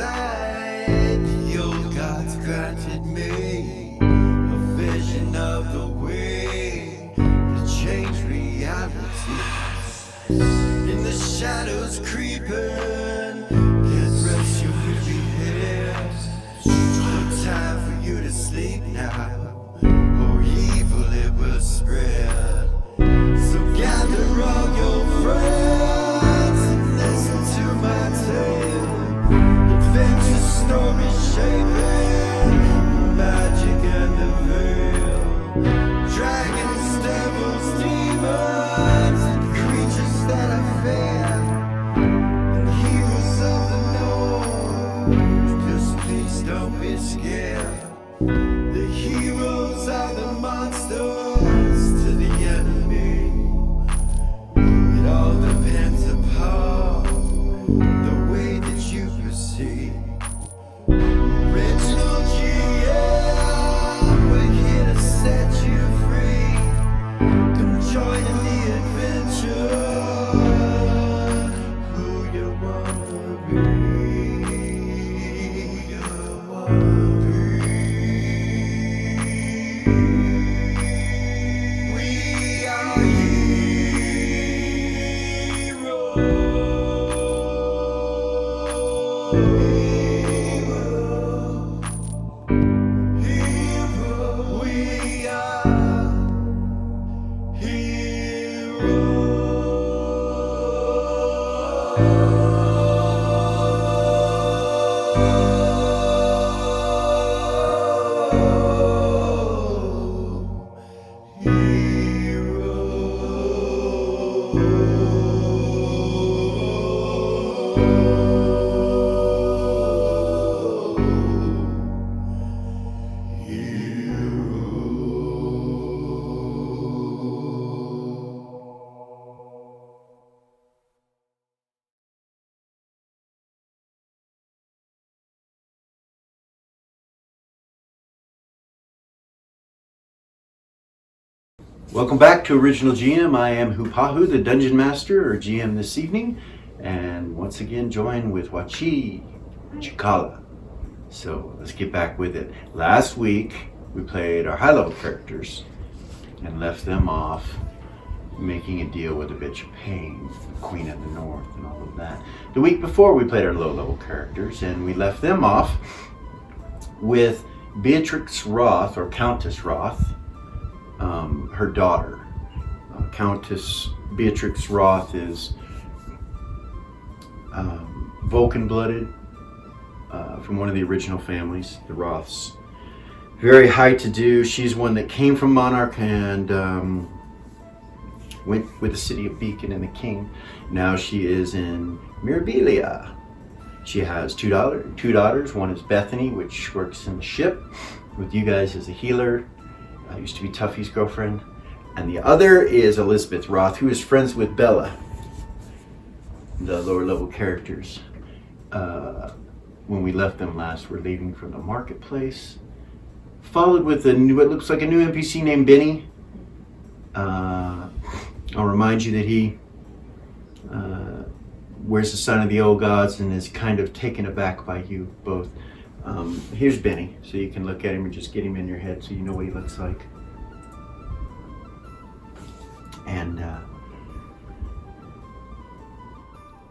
sight, the old gods granted me a vision of the way to change reality. In the shadows creeping, can't rest your weary head. No time for you to sleep now, or evil it will spread. So gather all your friends and listen to my tale. Adventure story shaping the magic and the veil. Dragons, devils, demons, and creatures that I fear, and heroes of the north. Just please don't be scared. The heroes are the monsters to the enemy. It all depends upon the way that you perceive. Original GM, we're here to set you free. Come join in the adventure. Who you wanna be? Who you wanna be? We are we are Welcome back to Original GM. I am Hupahu, the Dungeon Master or GM this evening, and once again joined with Wachi Chikala. So let's get back with it. Last week we played our high level characters and left them off making a deal with a bitch of pain, the Queen of the North and all of that. The week before we played our low level characters and we left them off with Beatrix Roth, or Countess Roth, her daughter. Countess Beatrix Roth is Vulcan blooded, from one of the original families, the Roths. Very high to do. She's one that came from Monarch and went with the city of Beacon and the king. Now she is in Mirabilia. She has two daughters. One is Bethany, which works in the ship with you guys as a healer. Used to be Tuffy's girlfriend. And the other is Elizabeth Roth, who is friends with Bella, the lower level characters. When we left them last, we're leaving from the marketplace. Followed with what looks like a new NPC named Benny. I'll remind you that he wears the sign of the old gods and is kind of taken aback by you both. Here's Benny, so you can look at him and just get him in your head so you know what he looks like. And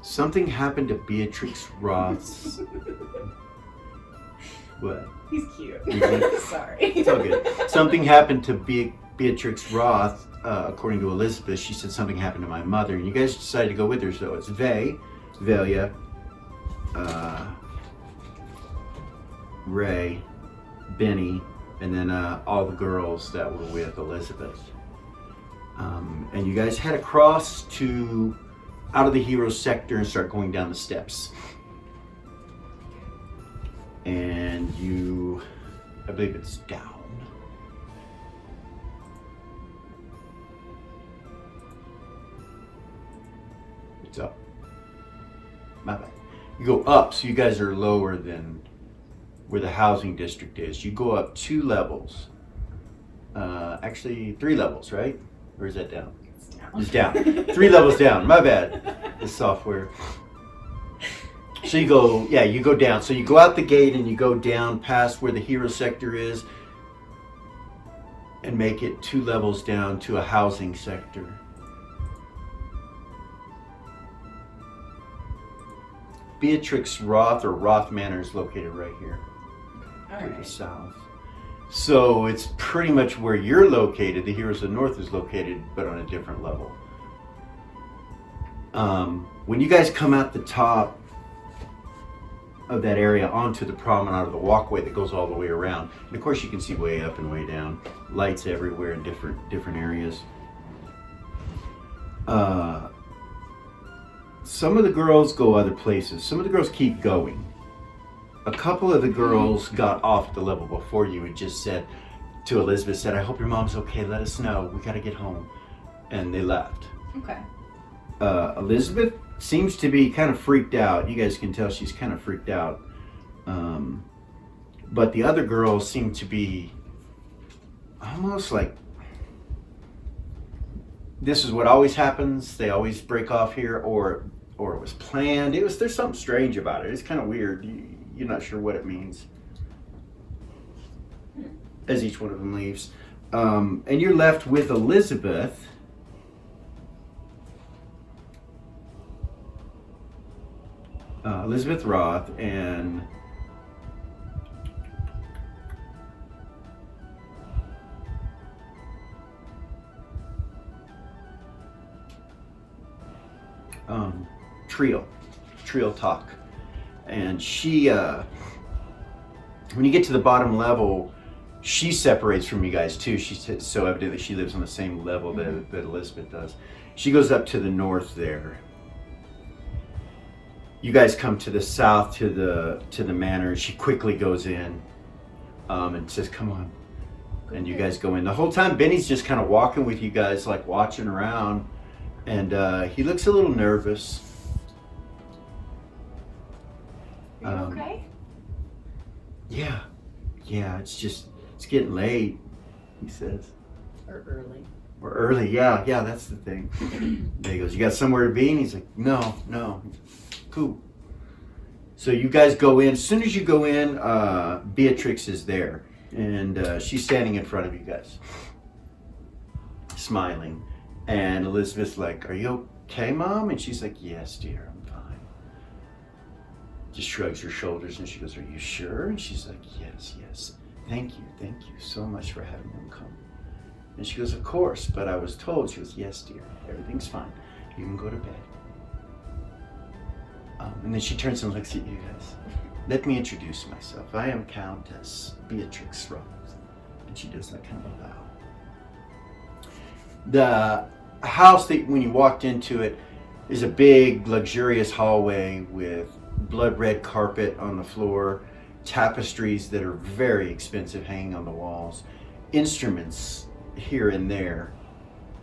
something happened to Beatrix Roth's... What? He's cute. Sorry. It's all good. Something happened to Beatrix Roth, according to Elizabeth. She said something happened to my mother, and you guys decided to go with her, so it's Velia, Ray, Benny, and then all the girls that were with Elizabeth. And you guys head across to out of the hero sector and start going down the steps. And you, I believe it's down. It's up. My bad. You go up, so you guys are lower than where the housing district is. You go up 2 levels. Actually 3 levels, right? Or is that down? It's down. It's down. 3 levels down. My bad. The software. So you go, yeah, you go down. So you go out the gate and you go down past where the hero sector is and make it 2 levels down to a housing sector. Beatrix Roth or Roth Manor is located right here All to the right. south. So it's pretty much where you're located. The Heroes of the North is located, but on a different level. When you guys come out the top of that area onto the promenade or the walkway that goes all the way around, and of course you can see way up and way down, lights everywhere in different areas. Some of the girls go other places. Some of the girls keep going. A couple of the girls got off the level before you and just said to Elizabeth, said, "I hope your mom's okay, let us know, we gotta get home." And they left. Okay. Elizabeth seems to be kind of freaked out. You guys can tell she's kind of freaked out. But the other girls seem to be almost like, this is what always happens. They always break off here, or it was planned. There's something strange about it. It's kind of weird. You're not sure what it means as each one of them leaves. And you're left with Elizabeth. Elizabeth Roth and Trio Talk. And she, when you get to the bottom level, she separates from you guys too. So evidently she lives on the same level that Elizabeth does. She goes up to the north there. You guys come to the south to the manor. She quickly goes in and says, "Come on." And you guys go in. The whole time Benny's just kind of walking with you guys, like watching around. And he looks a little nervous. Are you okay? Yeah, it's getting late, he says. Or early? Or early, yeah, that's the thing. And he goes, "You got somewhere to be?" And he's like, No. Cool. So you guys go in. As soon as you go in, Beatrix is there. And she's standing in front of you guys, smiling. And Elizabeth's like, "Are you okay, Mom?" And she's like, "Yes, dear, I'm fine." Just shrugs her shoulders and she goes, "Are you sure?" And she's like, Yes. Thank you so much for having them come." And she goes, "Of course, but I was told." She goes, "Yes, dear, everything's fine. You can go to bed." And then she turns and looks at you guys. "Let me introduce myself. I am Countess Beatrix Roth." And she does that kind of a bow. The house, that when you walked into it, is a big, luxurious hallway with blood red carpet on the floor, tapestries that are very expensive hanging on the walls, instruments here and there,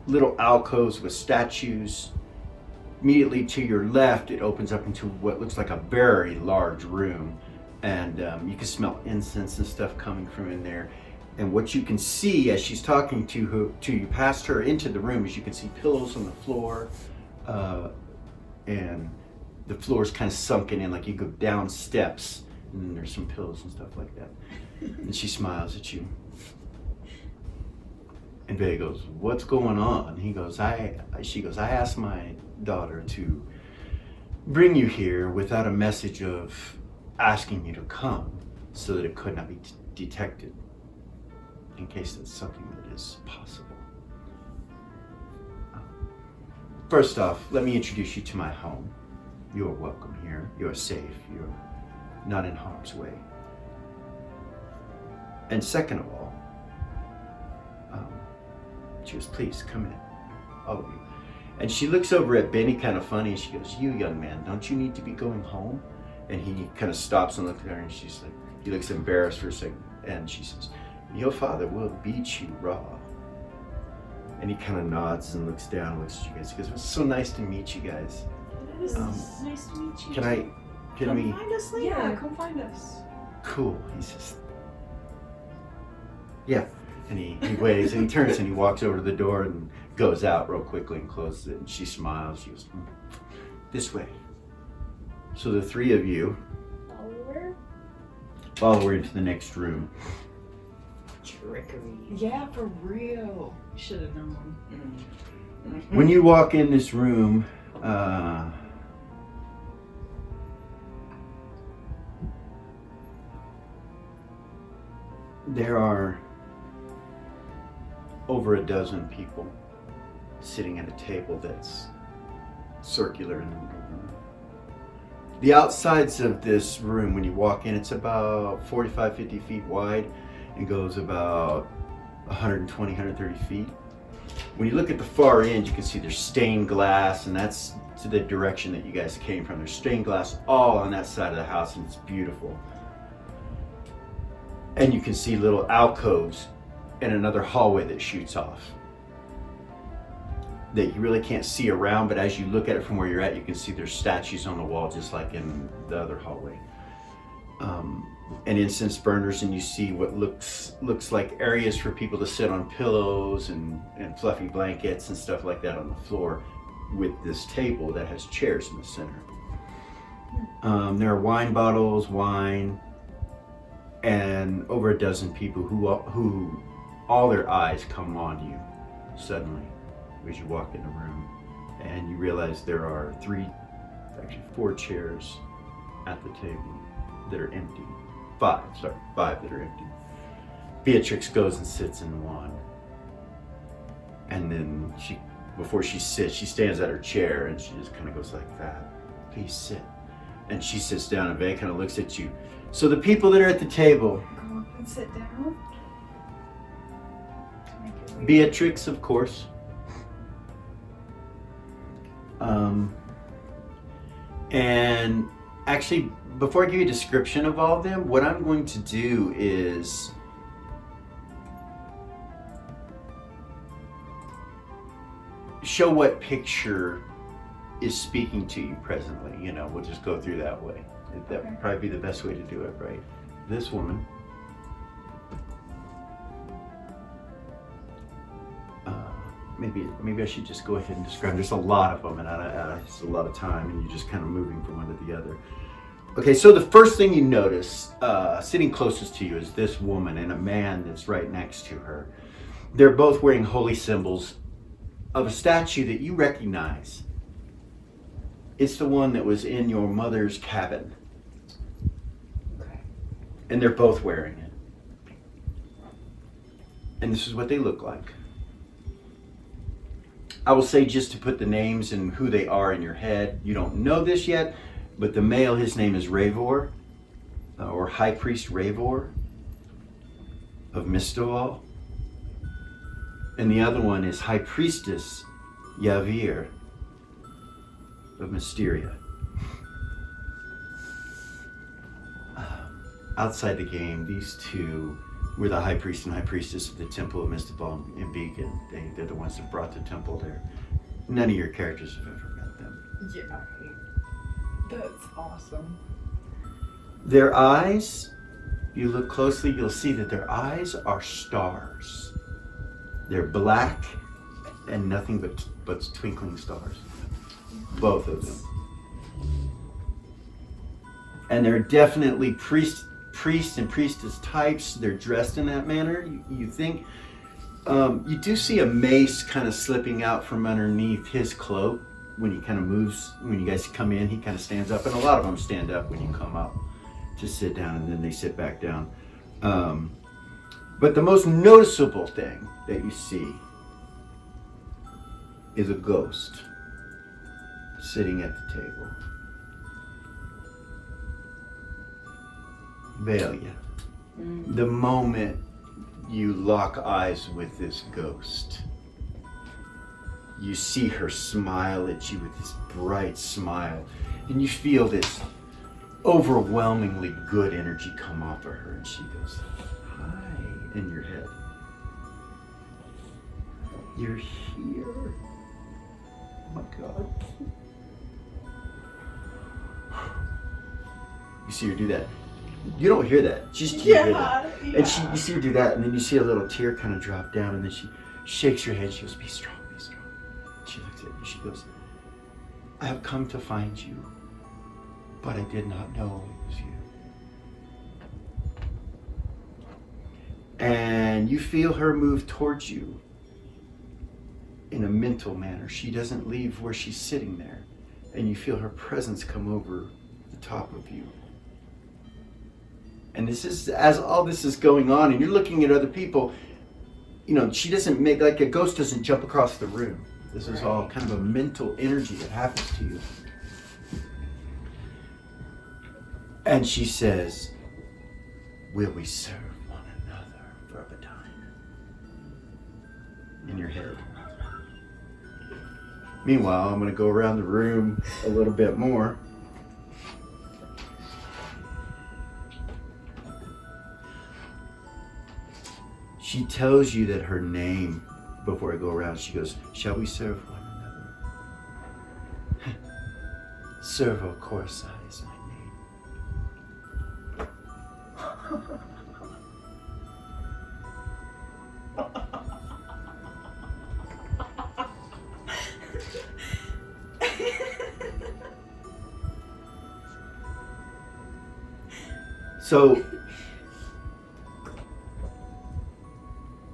little alcoves with statues. Immediately to your left, it opens up into what looks like a very large room, and you can smell incense and stuff coming from in there. And what you can see as she's talking to you past her into the room is you can see pillows on the floor, and the floor is kind of sunken in, like you go down steps, and then there's some pillows and stuff like that. And she smiles at you. And Betty goes, "What's going on?" He goes, she goes, "I asked my daughter to bring you here without a message of asking you to come so that it could not be detected, in case that's something that is possible. First off, let me introduce you to my home. You are welcome here. You are safe. You're not in harm's way. And second of all, she goes, "Please come in, all of you." And she looks over at Benny kind of funny, and she goes, "You young man, don't you need to be going home?" And he kind of stops and looks at her, and she's like, he looks embarrassed for a second, and she says, "Your father will beat you raw." And he kind of nods and looks down and looks at you guys. He goes, "It's so nice to meet you guys. It is nice to meet you. Can we?" Find us later. Yeah, come find us. Cool. He says, "Yeah." And he waves and he turns and he walks over to the door and goes out real quickly and closes it. And she smiles. She goes, "This way." So the three of you follow her into the next room. Trickery. Yeah, for real. Should have known. When you walk in this room, there are over a dozen people sitting at a table that's circular in the middle. The outsides of this room, when you walk in, it's about 45, 50 feet wide and goes about 120, 130 feet. When you look at the far end, you can see there's stained glass, and that's to the direction that you guys came from. There's stained glass all on that side of the house, and it's beautiful. And you can see little alcoves and another hallway that shoots off that you really can't see around, but as you look at it from where you're at, you can see there's statues on the wall just like in the other hallway. And incense burners, and you see what looks like areas for people to sit on pillows and fluffy blankets and stuff like that on the floor, with this table that has chairs in the center. There are wine bottles, wine, and over a dozen people who all their eyes come on you suddenly as you walk in the room, and you realize there are four chairs at the table that are empty. Five that are empty. Beatrix goes and sits in one, and then before she sits, she stands at her chair and she just kind of goes like that. Please sit. And she sits down, and Vay kind of looks at you. So the people that are at the table, Go up and sit down. Beatrix, of course. And actually, before I give you a description of all of them, what I'm going to do is show what picture is speaking to you presently. You know, we'll just go through that way. That would probably be the best way to do it, right? This woman, maybe I should just go ahead and describe. There's a lot of them, and it's a lot of time, and you're just kind of moving from one to the other. Okay, so the first thing you notice, sitting closest to you, is this woman and a man that's right next to her. They're both wearing holy symbols of a statue that you recognize. It's the one that was in your mother's cabin. Okay. And they're both wearing it. And this is what they look like. I will say, just to put the names and who they are in your head, you don't know this yet, but the male, his name is Ravor, or High Priest Ravor of Mistowal. And the other one is High Priestess Yavir of Mysteria. Outside the game, these two were the High Priest and High Priestess of the Temple of Mistowal in Beacon. They're the ones that brought the temple there. None of your characters have ever met them. Yeah. That's awesome. Their eyes, if you look closely, you'll see that their eyes are stars. They're black and nothing but twinkling stars. Both of them. And they're definitely priest and priestess types. They're dressed in that manner. You think, you do see a mace kind of slipping out from underneath his cloak when he kind of moves. When you guys come in, he kind of stands up, and a lot of them stand up when you come up to sit down, and then they sit back down. But the most noticeable thing that you see is a ghost sitting at the table. Velia. The moment you lock eyes with this ghost, you see her smile at you with this bright smile, and you feel this overwhelmingly good energy come off of her, and she goes, "Hi," in your head. "You're here? Oh my God." You see her do that. You don't hear that, just you hear that. And you see her do that, and then you see a little tear kind of drop down, and then she shakes her head. She goes, "Be strong, be strong." She looks at you, she goes, "I have come to find you, but I did not know it was you. And you feel her move towards you in a mental manner. She doesn't leave where she's sitting there. And you feel her presence come over the top of you. And this is, as all this is going on, and you're looking at other people, you know, she doesn't make, like a ghost doesn't jump across the room. This is all kind of a mental energy that happens to you. And she says, will we serve one another for a time? In your head. Meanwhile, I'm going to go around the room a little bit more. She tells you that her name, before I go around, she goes, shall we serve one another? Servo Corsi is my name. So,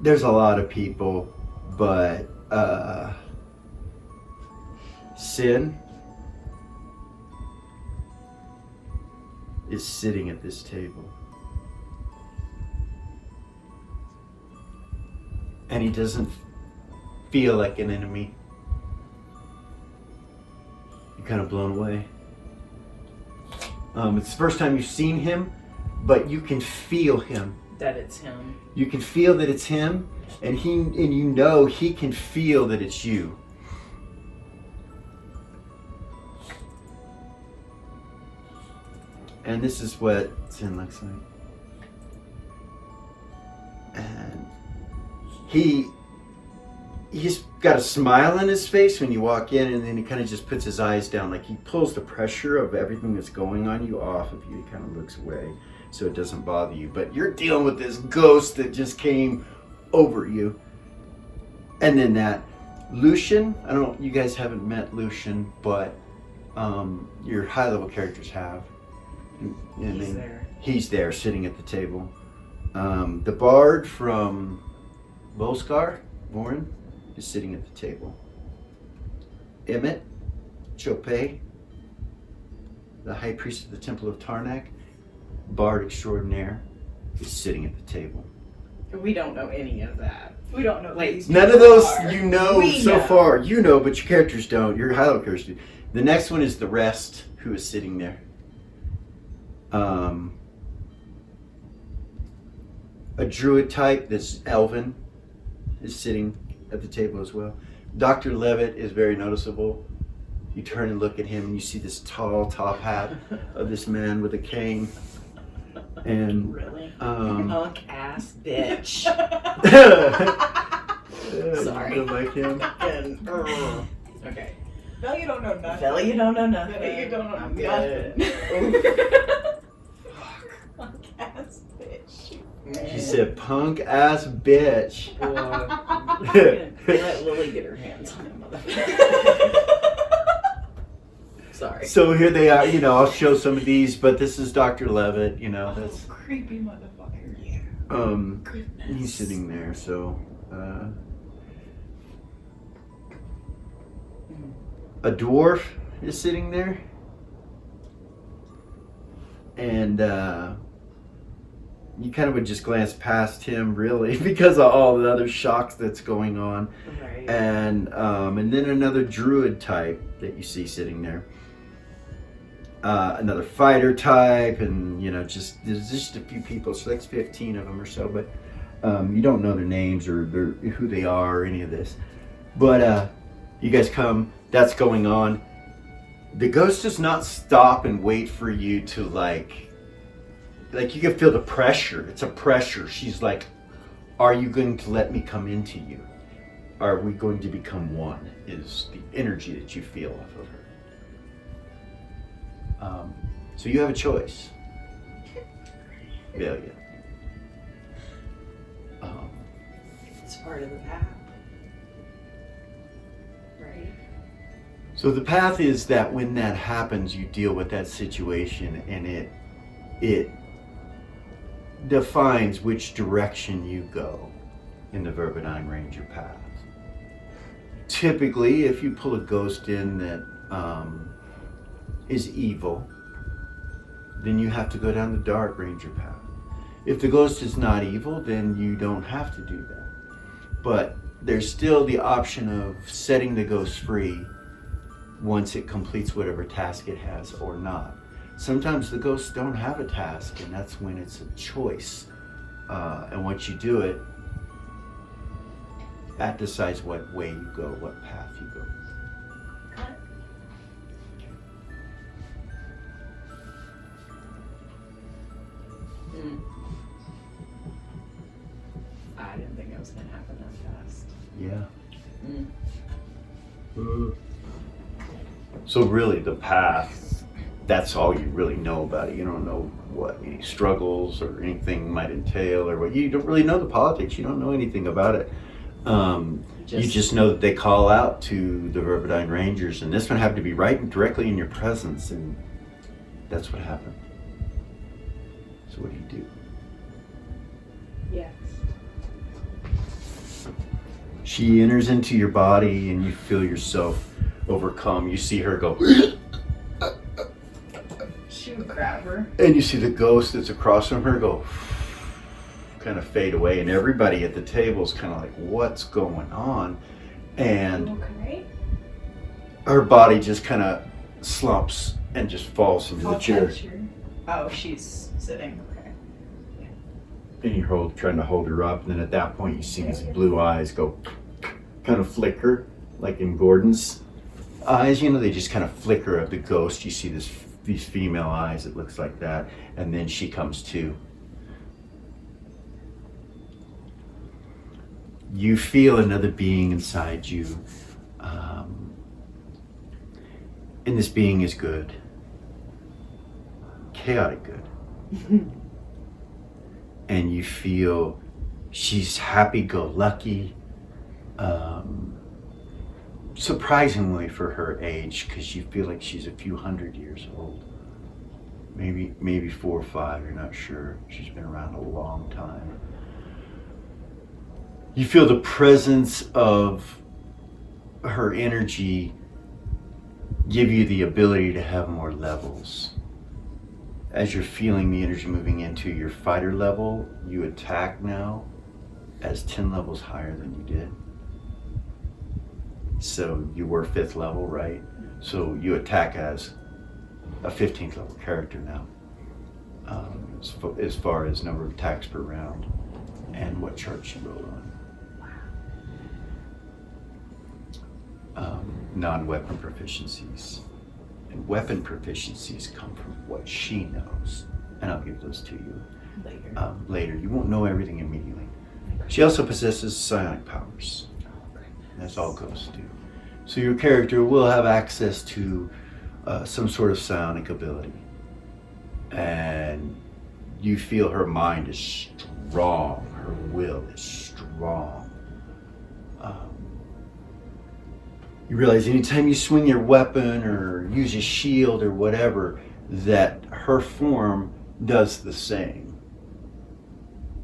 there's a lot of people, but Sin is sitting at this table. And he doesn't feel like an enemy. You're kind of blown away. It's the first time you've seen him, but you can feel him. That it's him. You can feel that it's him, and you know he can feel that it's you. And this is what Sin looks like. And he's got a smile on his face when you walk in, and then he kind of just puts his eyes down, like he pulls the pressure of everything that's going on you off of you. He kind of looks away so it doesn't bother you. But you're dealing with this ghost that just came over you. And then that Lucian, you guys haven't met Lucian, but your high level characters have. And He's there. He's there sitting at the table. The bard from Volskar, Warren, is sitting at the table. Emmett, Chopé, the high priest of the Temple of Tarnak, bard extraordinaire, is sitting at the table. We don't know any of that. We don't know. Like, None of those you know We so know. far. You know, but your characters don't. Your high level characters do. The next one is the rest, who is sitting there. A druid type that's elven is sitting at the table as well. Dr. Levitt is very noticeable. You turn and look at him and you see this tall top hat of this man with a cane. And Really? Punk ass bitch. Sorry. You don't like him? And, okay. No, you don't know nothing. Fella, you don't know nothing. No, you don't know I'm nothing. good. Punk ass bitch. She said, punk ass bitch. Let Lily get her hands on him, motherfucker. Sorry. So here they are, I'll show some of these, but this is Dr. Levitt, that's, Creepy motherfucker. Yeah. Goodness. he's sitting there, so, a dwarf is sitting there, and, you kind of would just glance past him, really, because of all the other shocks that's going on. Right. And then another druid type that you see sitting there. Another fighter type, and there's just a few people. So that's 15 of them or so, but you don't know their names or who they are or any of this. But you guys come. That's going on. The ghost does not stop and wait for you to like you can feel the pressure. It's a pressure. She's like, are you going to let me come into you? Are we going to become one? Is the energy that you feel off of her. So you have a choice. Velia. It's part of the path. Right? So the path is that when that happens, you deal with that situation, and it defines which direction you go in the Vermilion Ranger path. Typically, if you pull a ghost in that is evil, then you have to go down the Dark Ranger path. If the ghost is not evil, then you don't have to do that. But there's still the option of setting the ghost free once it completes whatever task it has or not. Sometimes the ghosts don't have a task, and that's when it's a choice. And once you do it, that decides what way you go, what path you go. I didn't think it was gonna happen that fast. Yeah. So really the path, that's all you really know about it. You don't know what any struggles or anything might entail, or what, you don't really know the politics. You don't know anything about it. You just know that they call out to the Vermilion Rangers, and this one happened to be right directly in your presence, and that's what happened. So what do you do? Yes. She enters into your body, and you feel yourself overcome. You see her go, She would grab her. and you see the ghost that's across from her go, kind of fade away, and everybody at the table is kind of like, what's going on? And Okay. her body just kind of slumps and just falls into the chair. Oh, she's sitting. Okay. And you're trying to hold her up, and then at that point you see these blue eyes go, kind of flicker, like in Gordon's eyes. You know, they just kind of flicker of the ghost. You see these female eyes. It looks like that, and then she comes to. You feel another being inside you, and this being is good, chaotic good. And you feel she's happy-go-lucky, surprisingly for her age, because you feel like she's a few hundred years old, maybe 4 or 5. You're not sure. She's been around a long time. You feel the presence of her energy give you the ability to have more levels. As you're feeling the energy moving into your fighter level, you attack now as 10 levels higher than you did. So you were 5th level, right? So you attack as a 15th level character now, as far as number of attacks per round and what charts you roll on. Non-weapon proficiencies. And weapon proficiencies come from what she knows. And I'll give those to you later. You won't know everything immediately. She also possesses psionic powers. That's all ghosts do. So your character will have access to some sort of psionic ability. And you feel her mind is strong. Her will is strong. You realize anytime you swing your weapon or use a shield or whatever, that her form does the same,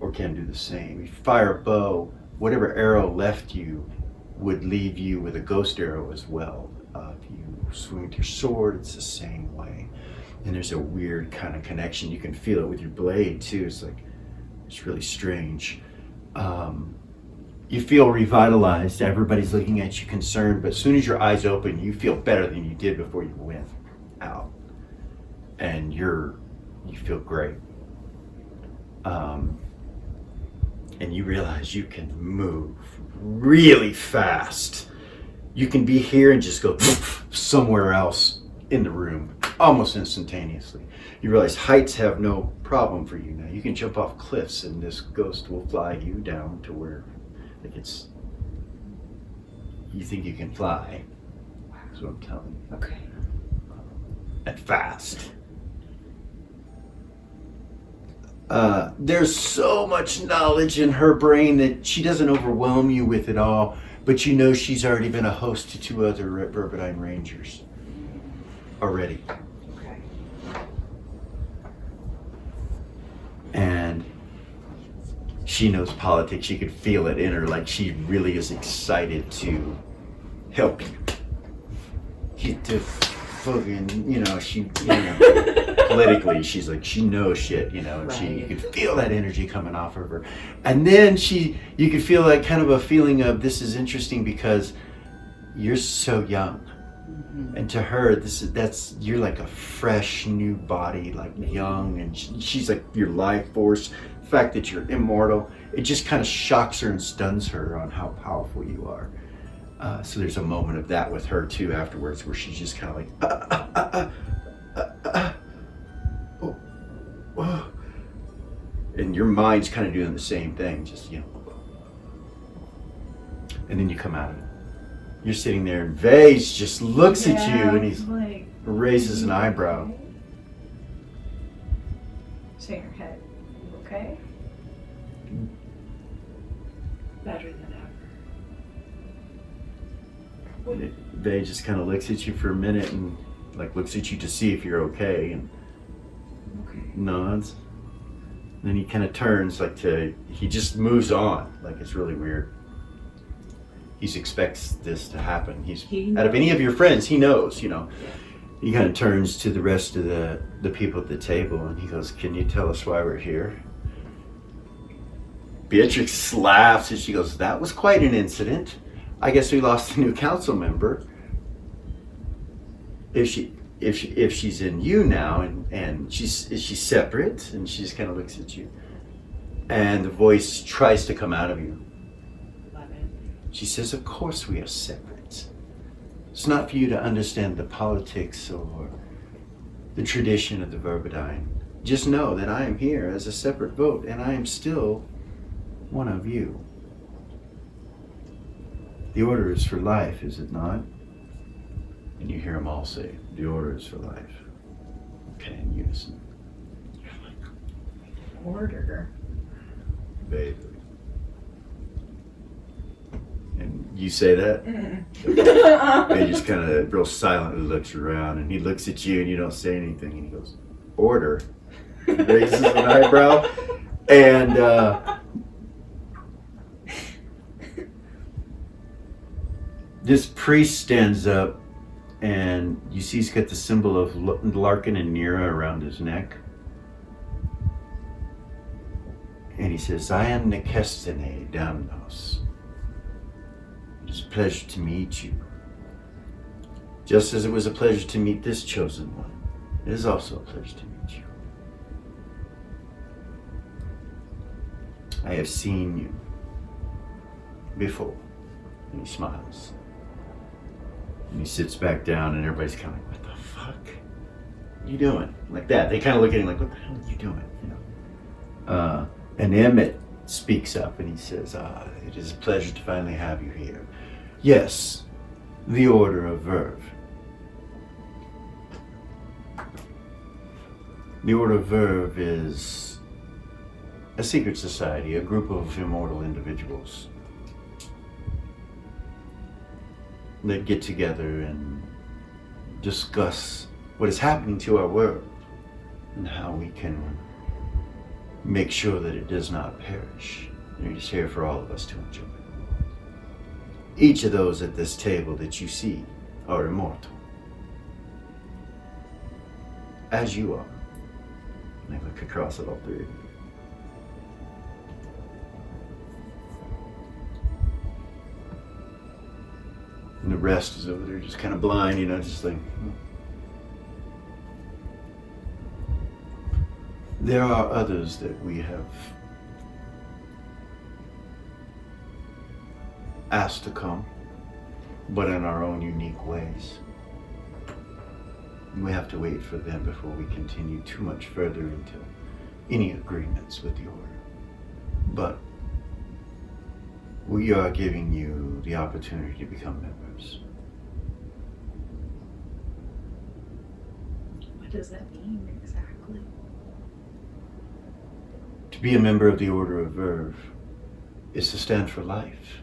or can do the same. If you fire a bow, whatever arrow left you would leave you with a ghost arrow as well. If you swing with your sword, it's the same way. And there's a weird kind of connection. You can feel it with your blade too. It's really strange. You feel revitalized. Everybody's looking at you concerned, but as soon as your eyes open, you feel better than you did before you went out. And you feel great. And you realize you can move really fast. You can be here and just go somewhere else in the room almost instantaneously. You realize heights have no problem for you now. You can jump off cliffs and this ghost will fly you down to where you think you can fly. That's what I'm telling you. Okay. And fast. There's so much knowledge in her brain that she doesn't overwhelm you with it all, But you know she's already been a host to 2 other Burberdine Rangers already. Okay. And she knows politics. She could feel it in her, like she really is excited to help you. Get the fucking, you know, politically, she's like, she knows shit, you know, and you could feel that energy coming off of her. And then you could feel like kind of a feeling of, this is interesting because you're so young. And to her, you're like a fresh new body, like young, and she's like your life force. The fact that you're immortal, it just kind of shocks her and stuns her on how powerful you are. So there's a moment of that with her too afterwards, where she's just kind of like, oh. And your mind's kind of doing the same thing, just, you know. And then you come out of it. You're sitting there, and Vase just looks at you, and he's like, raises an eyebrow. So in your head, you okay? Better than ever. Vase just kind of looks at you for a minute, and like looks at you to see if you're okay, and nods. Then he kind of turns, he just moves on, like it's really weird. He expects this to happen. Out of any of your friends, he knows, you know. He kind of turns to the rest of the people at the table, and he goes, "Can you tell us why we're here?" Beatrix laughs, and she goes, "That was quite an incident. I guess we lost a new council member. If she's in you now, and she's separate," and she just kind of looks at you, and the voice tries to come out of you. She says, "Of course we are separate. It's not for you to understand the politics or the tradition of the Burberdine. Just know that I am here as a separate vote, and I am still one of you. The order is for life, is it not?" And you hear them all say, "The order is for life." Okay, in unison. Order. Baby. And you say that? And he just kind of real silently looks around, and he looks at you, and you don't say anything, and he goes, "Order?" He raises an eyebrow, and this priest stands up, and you see he's got the symbol of Larkin and Nera around his neck. And he says, "I am Nekestene Damnos. It is a pleasure to meet you. Just as it was a pleasure to meet this chosen one, it is also a pleasure to meet you. I have seen you before." And he smiles. And he sits back down, and everybody's kind of like, "What the fuck? What are you doing?" Like that. They kind of look at him like, "What the hell are you doing?" You know. And Emmett speaks up, and he says, "It is a pleasure to finally have you here. Yes, the Order of Verve. The Order of Verve is a secret society, a group of immortal individuals that get together and discuss what is happening to our world and how we can make sure that it does not perish. And it is here for all of us to enjoy. Each of those at this table that you see are immortal, as you are." And they look across at all three of you. And the rest is over there just kind of blind, you know, just like... There are others that we have asked to come, but in our own unique ways. We have to wait for them before we continue too much further into any agreements with the Order. But we are giving you the opportunity to become members. What does that mean exactly? To be a member of the Order of Verve is to stand for life.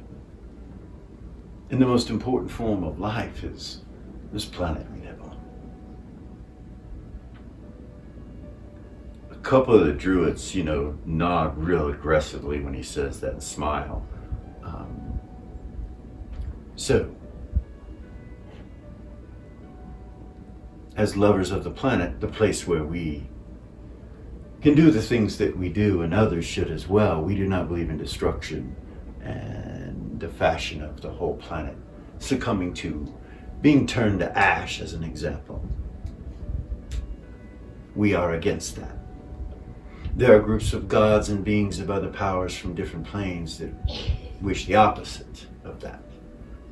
And the most important form of life is this planet we live on. A couple of the druids, nod real aggressively when he says that and smile. So, as lovers of the planet, the place where we can do the things that we do and others should as well, we do not believe in destruction and the fashion of the whole planet succumbing to being turned to ash, as an example. We are against that. There are groups of gods and beings of other powers from different planes that wish the opposite of that.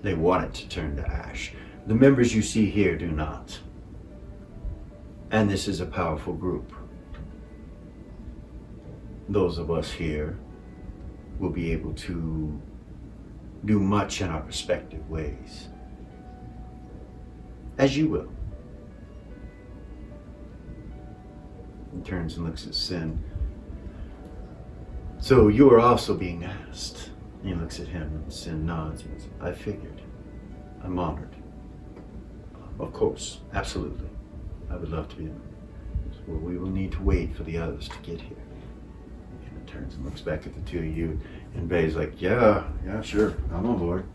They want it to turn to ash. The members you see here do not. And this is a powerful group. Those of us here will be able to do much in our respective ways. As you will. He turns and looks at Sin. So you are also being asked. He looks at him and Sin nods. He goes, I figured. I'm honored. Of course, absolutely. I would love to be in. Well, we will need to wait for the others to get here. And he turns and looks back at the two of you, and Bay's like, yeah, sure, I'm on board.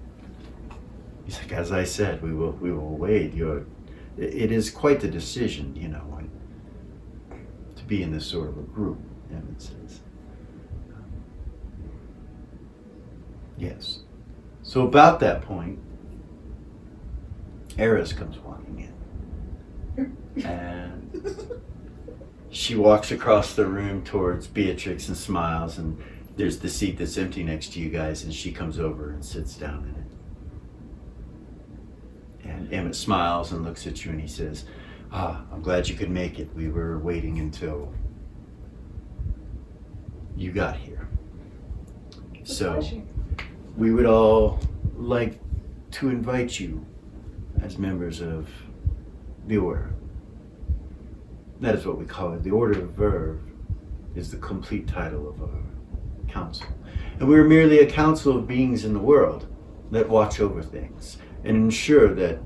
He's like, as I said, we will wait. It is quite the decision, to be in this sort of a group, Emmett says. Yes. So about that point, Aryz comes walking in. And she walks across the room towards Beatrix and smiles, and there's the seat that's empty next to you guys, and she comes over and sits down in it. And Emmett smiles and looks at you and he says, I'm glad you could make it. We were waiting until you got here. So we would all like to invite you as members of the Order. That is what we call it. The Order of Verve is the complete title of our council. And we are merely a council of beings in the world that watch over things and ensure that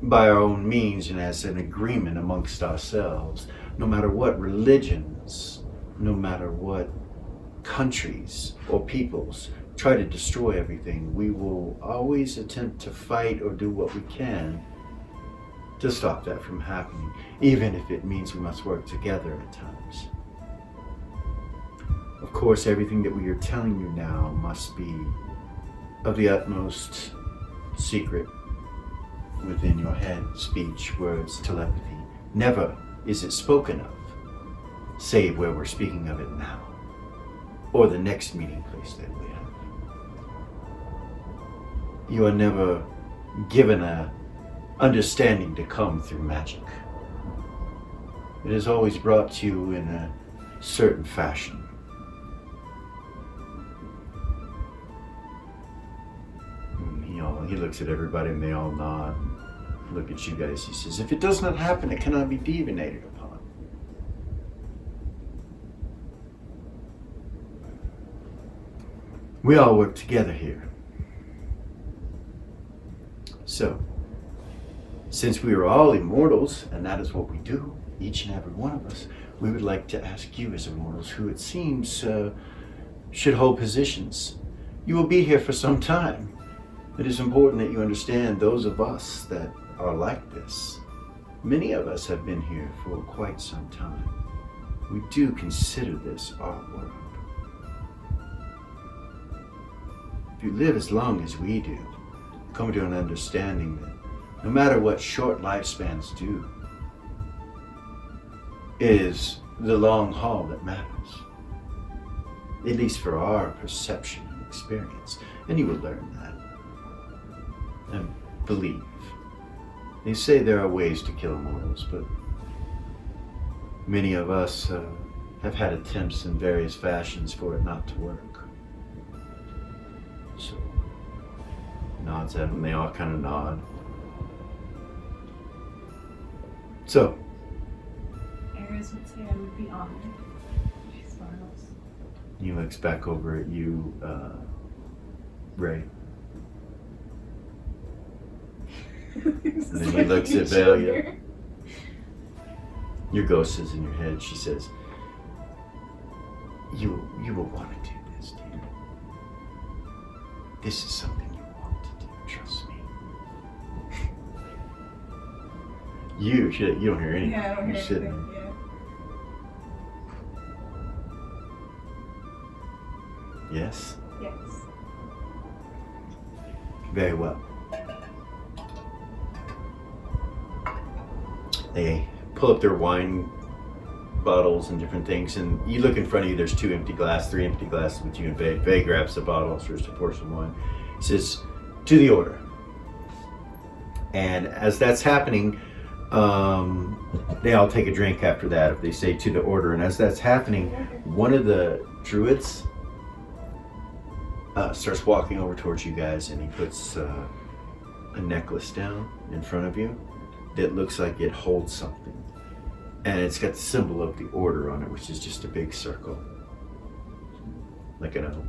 by our own means and as an agreement amongst ourselves, no matter what religions, no matter what countries or peoples try to destroy everything, we will always attempt to fight or do what we can to stop that from happening, even if it means we must work together at times. Of course, everything that we are telling you now must be of the utmost secret within your head, speech, words, telepathy. Never is it spoken of, save where we're speaking of it now, or the next meeting place that we have. You are never given a understanding to come through magic. It is always brought to you in a certain fashion. He looks at everybody and they all nod. Look at you guys. He says, if it does not happen, it cannot be divinated upon. We all work together here. So, since we are all immortals, and that is what we do, each and every one of us, we would like to ask you as immortals, who it seems should hold positions. You will be here for some time. It is important that you understand those of us that are like this. Many of us have been here for quite some time. We do consider this our world. If you live as long as we do, come to an understanding that no matter what short lifespans do, it is the long haul that matters. At least for our perception and experience. And you will learn that. And believe. They say there are ways to kill immortals, but many of us have had attempts in various fashions for it not to work. So, nods at them, they all kind of nod. So, Aryz would say I would be honored. She smiles. He looks back over at you, Ray. And then he looks at Valia. Your ghost is in your head. She says, You will want to do this, dear. This is something you want to do. Trust me. You don't hear anything. Yeah, I don't You're hear sitting anything. there. Yeah. Yes? Yes. Very well. They pull up their wine bottles and different things, and you look in front of you, there's 3 empty glasses with you and Vay. Vay grabs the bottle, starts to pour some wine. He says, to the order. And as that's happening, they all take a drink after that if they say to the order. And as that's happening, one of the druids starts walking over towards you guys, and he puts a necklace down in front of you that looks like it holds something. And it's got the symbol of the order on it, which is just a big circle. Like an O.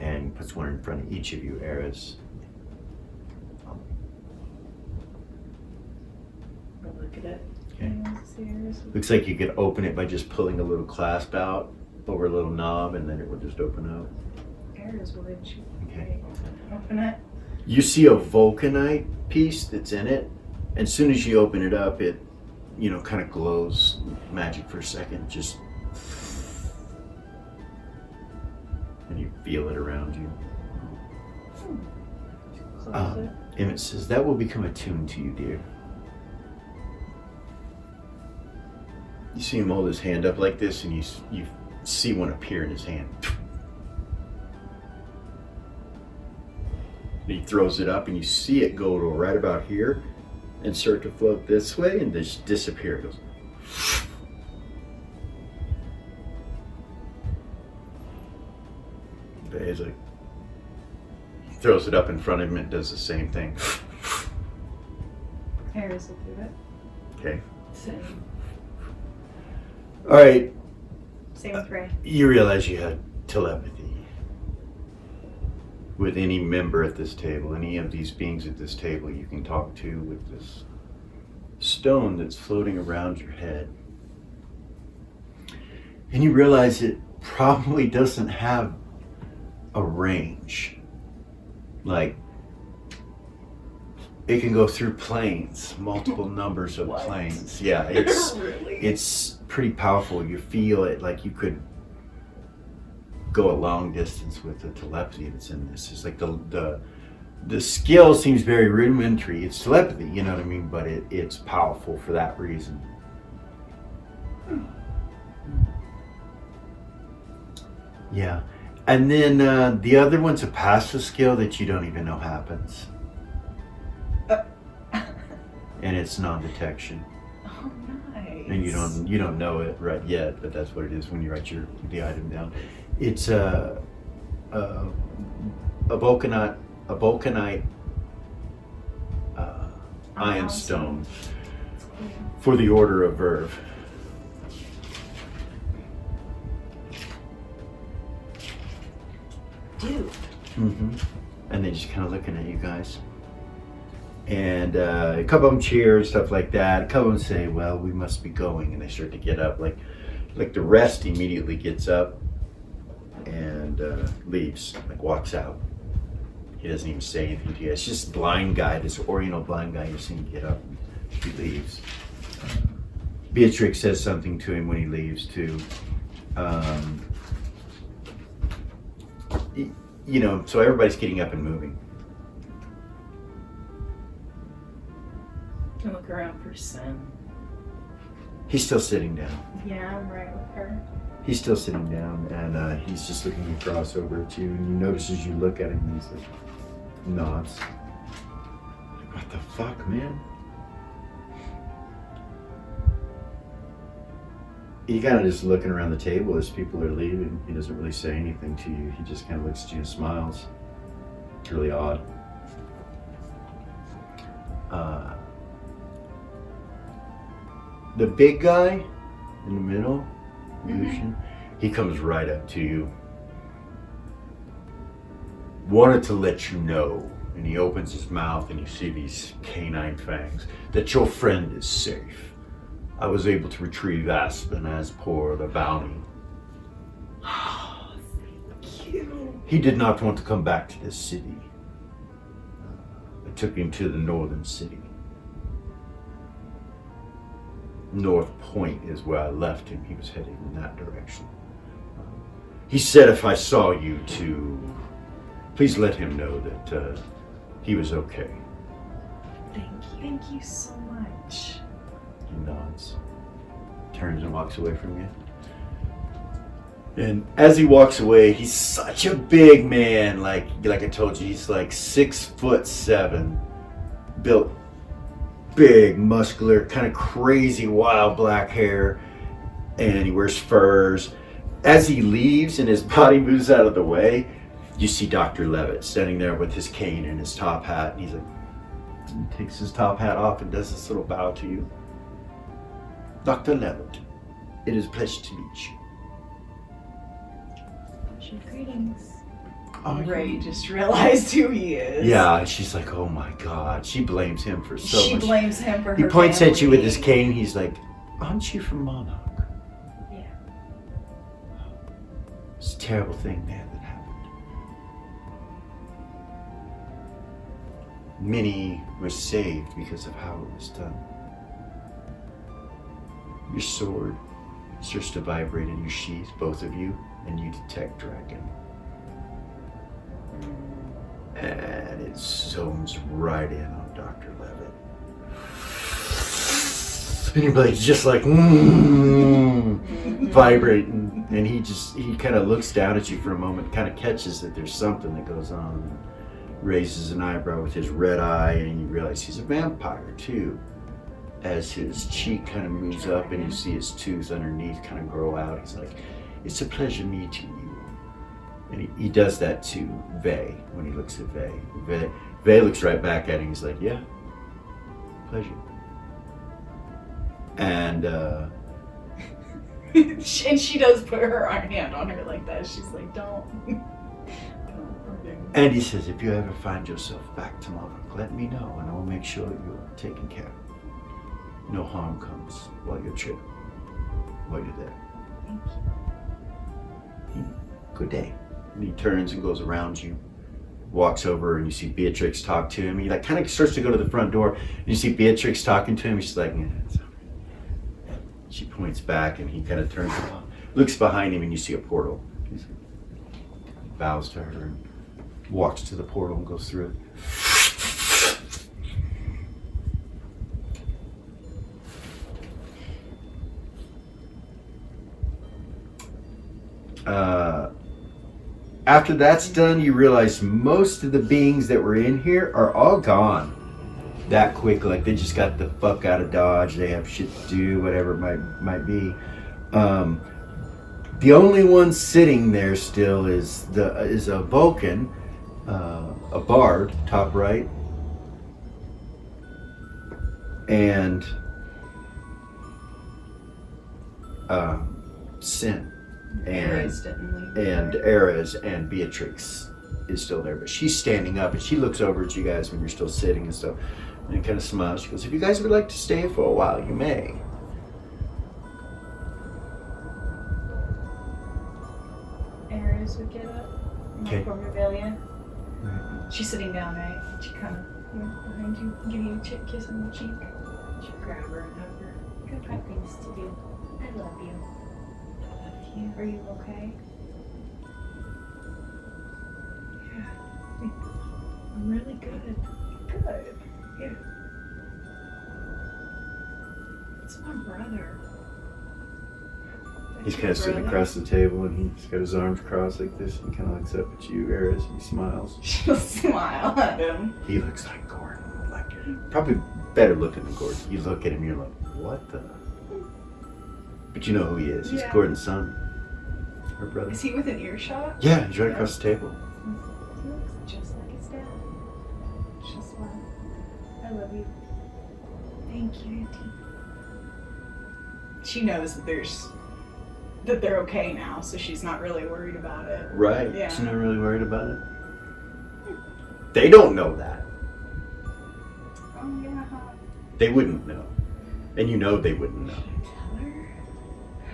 And he puts one in front of each of you, Aryz. I'll look at it. Okay. Serious. Looks like you could open it by just pulling a little clasp out over a little knob, and then it will just open up. Aryz would. She Okay. open it. You see a volkinite piece that's in it. As soon as you open it up, it, kind of glows magic for a second. Just, and you feel it around you. Close it. Emmett says, that will become attuned to you, dear. You see him hold his hand up like this, and you see one appear in his hand. He throws it up, and you see it go to right about here and start to float this way and just disappear. It goes. But he's like, he throws it up in front of him and it does the same thing. Aryz will do it. Okay. Same. All right. Same with Ray. You realize you had telepathy with any member at this table, any of these beings at this table you can talk to with this stone that's floating around your head. And you realize it probably doesn't have a range. Like, it can go through planes, multiple numbers of What? planes. Yeah, it's Really? it's pretty powerful. You feel it like you could go a long distance with the telepathy that's in this. It's like the skill seems very rudimentary. It's telepathy, you know what I mean? But it's powerful for that reason. Yeah. And then the other one's a passive skill that you don't even know happens. And it's non-detection. Oh, nice. And you don't know it right yet, but that's what it is when you write the item down. It's a volkinite iron stone for the Order of Verve. Dude. Mm-hmm. And they're just kind of looking at you guys. And a couple of them cheer and stuff like that. A couple of them say, well, we must be going. And they start to get up. Like the rest immediately gets up and leaves, like walks out. He doesn't even say anything to you. It's just blind guy, this Oriental blind guy. You see him get up and he leaves. Beatrix says something to him when he leaves too. So everybody's getting up and moving. I look around for Sin. He's still sitting down. Yeah, I'm right with her. He's still sitting down, and he's just looking across over at you, and you notice as you look at him, he's like, nods. Like, what the fuck, man? He kind of just looking around the table as people are leaving. He doesn't really say anything to you. He just kind of looks at you and smiles. It's really odd. The big guy in the middle, Lucian, he comes right up to you. Wanted to let you know And he opens his mouth and you see these canine fangs. That your friend is safe. I was able to retrieve Aspen as per the bounty. Oh, thank you. He did not want to come back to this city. I took him to the northern city. North Point is where I left him. He was heading in that direction. He said if I saw you to please let him know that he was okay. Thank you. Thank you so much. He nods, turns and walks away from you. And as he walks away, he's such a big man. Like I told you, he's like 6'7", built big, muscular, kind of crazy, wild black hair, and he wears furs. As he leaves and his body moves out of the way, you see Dr. Levitt standing there with his cane and his top hat, and he's like, he takes his top hat off and does this little bow to you. Dr. Levitt, it is a pleasure to meet you. Greetings. Oh, Ray just realized who he is. yeah, she's like, oh my God. She blames him for so She much. blames him for her He points at you with his family. cane. He's like, aren't you from Monarch? Yeah. It's a terrible thing there that happened. Many were saved because of how it was done. Your sword starts to vibrate in your sheath, both of you, and you detect dragon. And it zooms right in on Dr. Levitt. And your blade's just like vibrating, and he kind of looks down at you for a moment, kind of catches that there's something that goes on, and raises an eyebrow with his red eye, and you realize he's a vampire too. As his cheek kind of moves up and you see his tooth underneath kind of grow out, he's like, it's a pleasure meeting you. And he does that to Vay when he looks at Vay. Vay looks right back at him. He's like, yeah, pleasure. And And she does put her hand on her like that. She's like, don't. and he says, if you ever find yourself back to Monarch, let me know and I'll make sure you're taken care of. No harm comes while you're there. Thank you. Good day. And he turns and goes around you, walks over, and you see Beatrix talk to him. He like kind of starts to go to the front door, and you see Beatrix talking to him. She's like, yeah, it's okay. She points back, and he kind of turns, looks behind him, and you see a portal. He bows to her and walks to the portal and goes through it. After that's done, you realize most of the beings that were in here are all gone that quick. Like they just got the fuck out of Dodge. They have shit to do, whatever it might be. The only one sitting there still is a Vulcan, a bard, top right, and Sin. Aryz didn't leave. And Aryz and Beatrix is still there, but she's standing up and she looks over at you guys when you're still sitting and stuff, and kind of smiles. She goes, if you guys would like to stay for a while, you may. Aryz would get up. Okay. From Mirabilia. She's sitting down, right? She kind of behind you, give you a kiss on the cheek. She grab her and hug her. I've got things to do. I love you. Are you okay? Yeah. I'm really good. Good. Yeah. It's my brother. He's kind of sitting across the table and he's got his arms crossed like this and kind of looks up at you, Aryz, and he smiles. She'll smile at him. He looks like Gordon, like probably better looking than Gordon. You look at him, you're like, what the? But you know who he is. He's Yeah. Gordon's son, her brother. Is he within earshot? Yeah, he's right across the table. He looks just like his dad. She'll smile. I love you. Thank you, Auntie. She knows that they're okay now, so she's not really worried about it. Right. Yeah. She's not really worried about it. They don't know that. Oh yeah. They wouldn't know. And you know they wouldn't know. Should I tell her?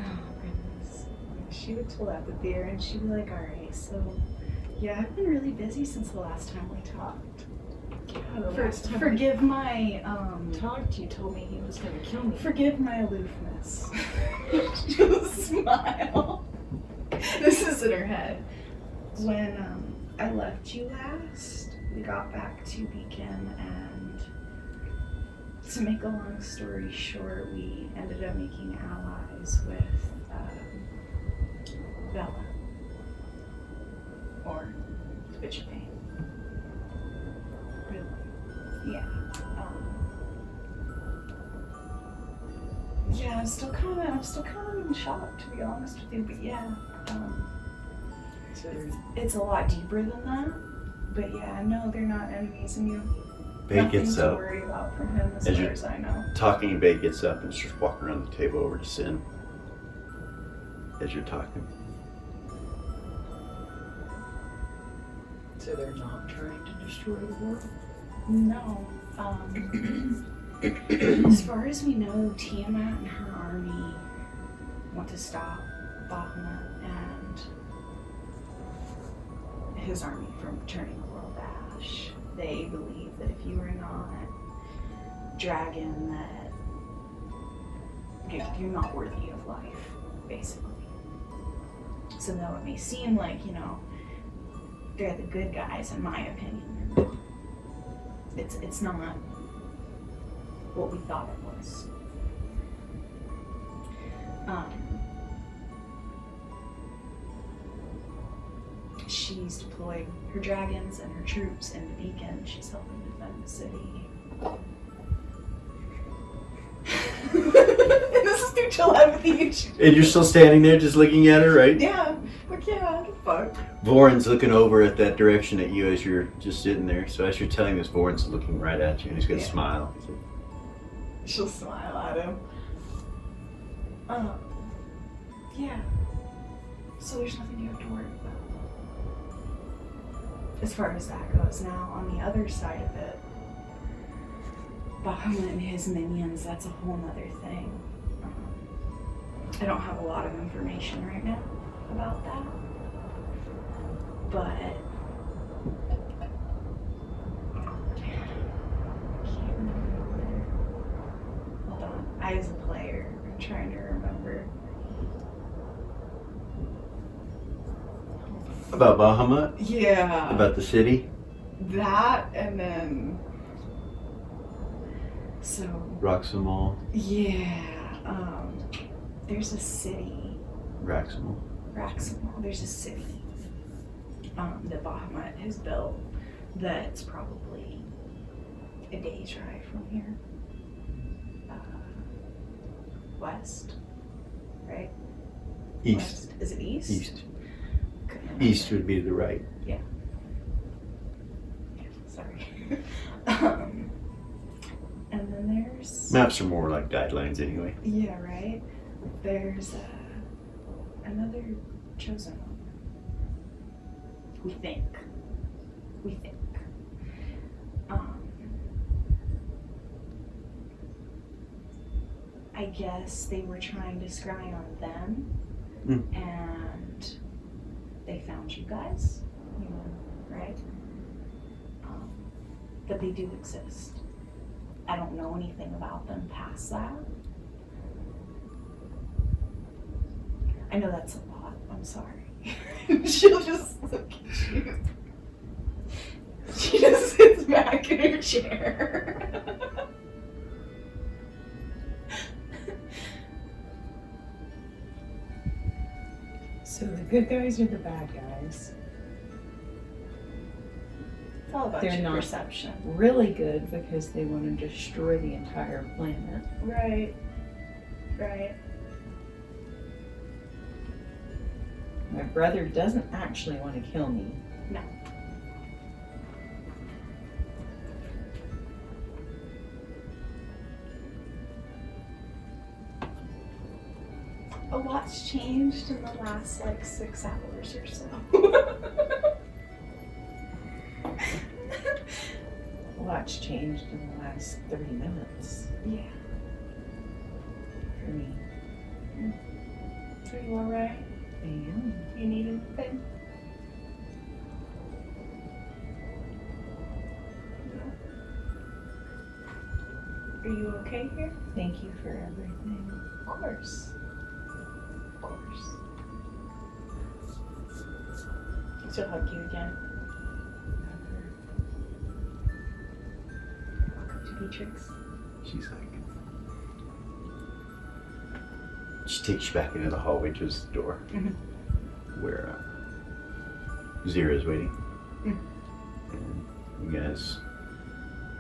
Oh goodness. She would tell that to Beer and she'd be like, alright, so yeah, I've been really busy since the last time we talked. Forgive my Talked, you told me he was gonna kill me. forgive my aloofness. Just smile. This is in her head. When I left you last, we got back to Beacon, and to make a long story short, we ended up making allies with Bella. Or the Bitch of Pain. Really? Yeah. Yeah, I'm still kind of in shock, to be honest with you, but yeah. It's a lot deeper than that. But yeah, no, they're not enemies, and you Bay nothing gets to up. worry about from him as As far you're- as I know. Talking, Bay gets up and starts walking around the table over to Sin. As you're talking. So they're not trying to destroy the world? No. As far as we know, Tiamat and her army want to stop Bahamut and his army from turning the world to ash. They believe that if you are not dragon, that you're not worthy of life, basically. So though it may seem like, you know, they're the good guys, in my opinion, they're not. It's not what we thought it was. She's deployed her dragons and her troops into Beacon. She's helping defend the city. And this is through telepathy. And you're still standing there just looking at her, right? Yeah. Like, yeah, fuck. Voren's looking over at that direction at you as you're just sitting there. So as you're telling this, Voren's looking right at you and he's going to Yeah. smile. She'll smile at him. Yeah. So there's nothing you have to worry about. As far as that goes. Now, on the other side of it, Bahamut and his minions, that's a whole nother thing. I don't have a lot of information right now about that. But I can't remember. Hold on. I, as a player, I'm trying to remember. About Bahamut? Yeah. About the city? That, and then. So. Roxamal? Yeah. There's a city. Raxamal? Raxamal. There's a city that Bahamut has built that's probably a day's drive from here. West, right? East. West. Is it east? East. Couldn't remember. East would be the right. Yeah, sorry. And then there's. Maps are more like guidelines anyway. Yeah, right? There's another chosen one. We think. I guess they were trying to scry on them, and they found you guys, you know, right? But they do exist. I don't know anything about them past that. I know that's a lot. I'm sorry. She'll just look at you. She just sits back in her chair. So the good guys are the bad guys. It's all about They're your not perception. really good because they want to destroy the entire planet. Right. Right. My brother doesn't actually want to kill me. No. A lot's changed in the last 6 hours or so. A lot's changed in the last 30 minutes Yeah. for me. Are you alright? I am. You need anything? Are you okay here? Thank you for everything. Of course. Of course. She'll hug you again. Welcome to Beatrix. She's like, she takes you back into the hallway towards the door, where Zira's waiting, and you guys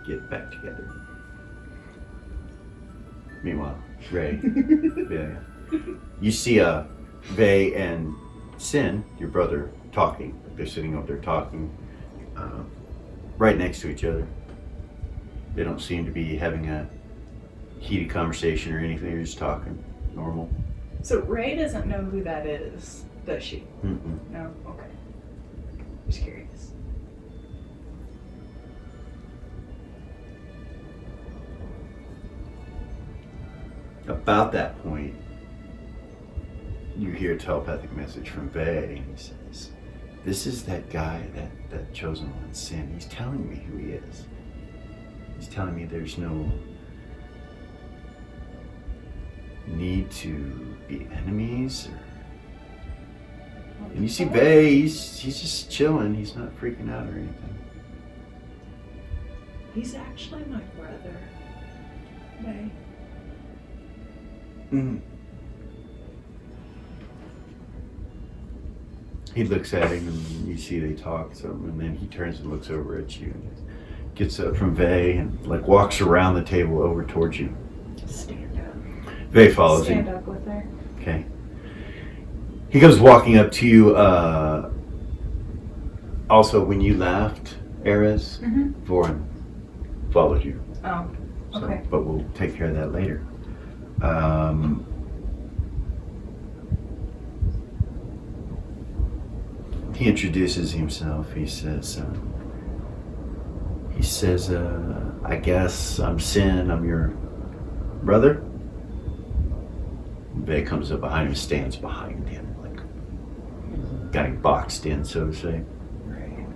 get back together. Meanwhile, Ray, yeah, you see Vay and Sin, your brother, talking. They're sitting up there talking, right next to each other. They don't seem to be having a heated conversation or anything. They're just talking normal. So Ray doesn't know who that is, does she? Mm-mm. No? Okay. Just curious. About that point, you hear a telepathic message from Vay, and he says, "This is that guy, that chosen one, Sin. He's telling me who he is. He's telling me there's no need to be enemies." And you see Vay, he's just chilling. He's not freaking out or anything. He's actually my brother. Ray. Mm. He looks at him, and you see they talk some, and then he turns and looks over at you, and gets up from Vay and like walks around the table over towards you. Stand up. Vay follows Stand him. up with her. Okay. He goes walking up to you. Also, when you left, Aryz, Voran followed you. Oh, So, okay. but we'll take care of that later. He introduces himself. He says, I guess I'm Sin. I'm your brother. Vay comes up behind him, stands behind him, like got him boxed in, so to say. Right.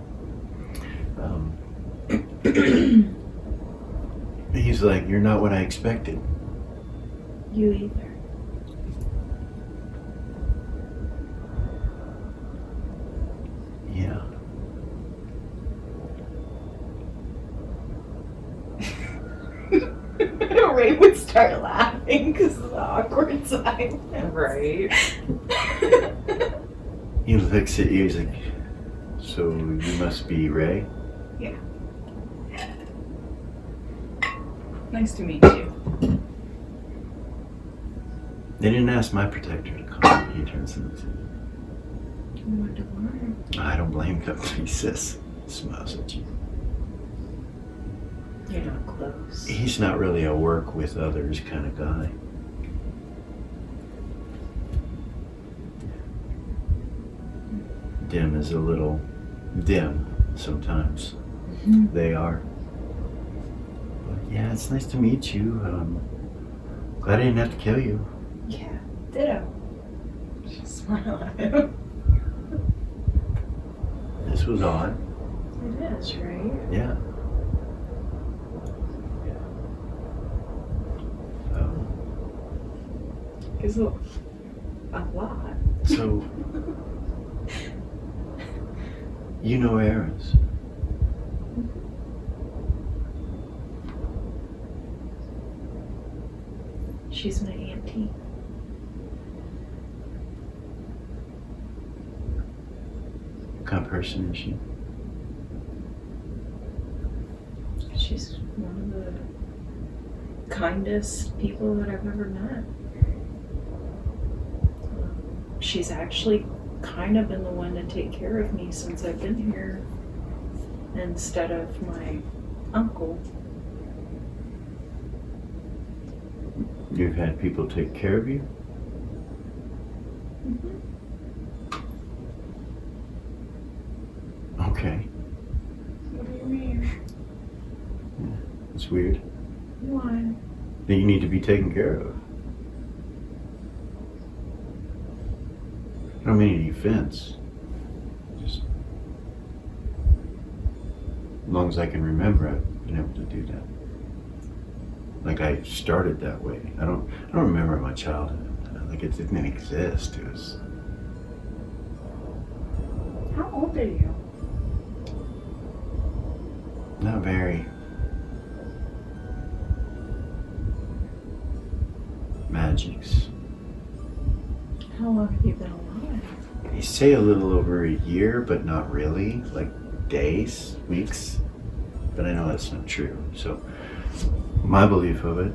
He's like, "You're not what I expected." You either. Yeah. Ray would start laughing because of the awkward silence. Right. He looks at you. He's like, "So you must be Ray?" Yeah. Nice to meet you. They didn't ask my protector to come. He turns and looks at you. I don't blame him. He says, smiles at you. You're not close. He's not really a work with others kind of guy. Dim is a little dim sometimes. They are. But yeah, it's nice to meet you. Glad I didn't have to kill you. Yeah, ditto. She smiled at him. This was odd. It is, right? Yeah. It's a lot. So, you know Aryz. She's my auntie. What kind of person is she? She's one of the kindest people that I've ever met. She's actually kind of been the one to take care of me since I've been here instead of my uncle. You've had people take care of you? Okay. What do you mean? It's weird. Why? That you need to be taken care of. I don't mean any offense. Just as long as I can remember, I've been able to do that. Like I started that way. I don't remember my childhood. Like it didn't exist. It was. How old are you? Not very. Magics. How long have you been alive? They say a little over a year, but not really. Like days, weeks. But I know that's not true. So my belief of it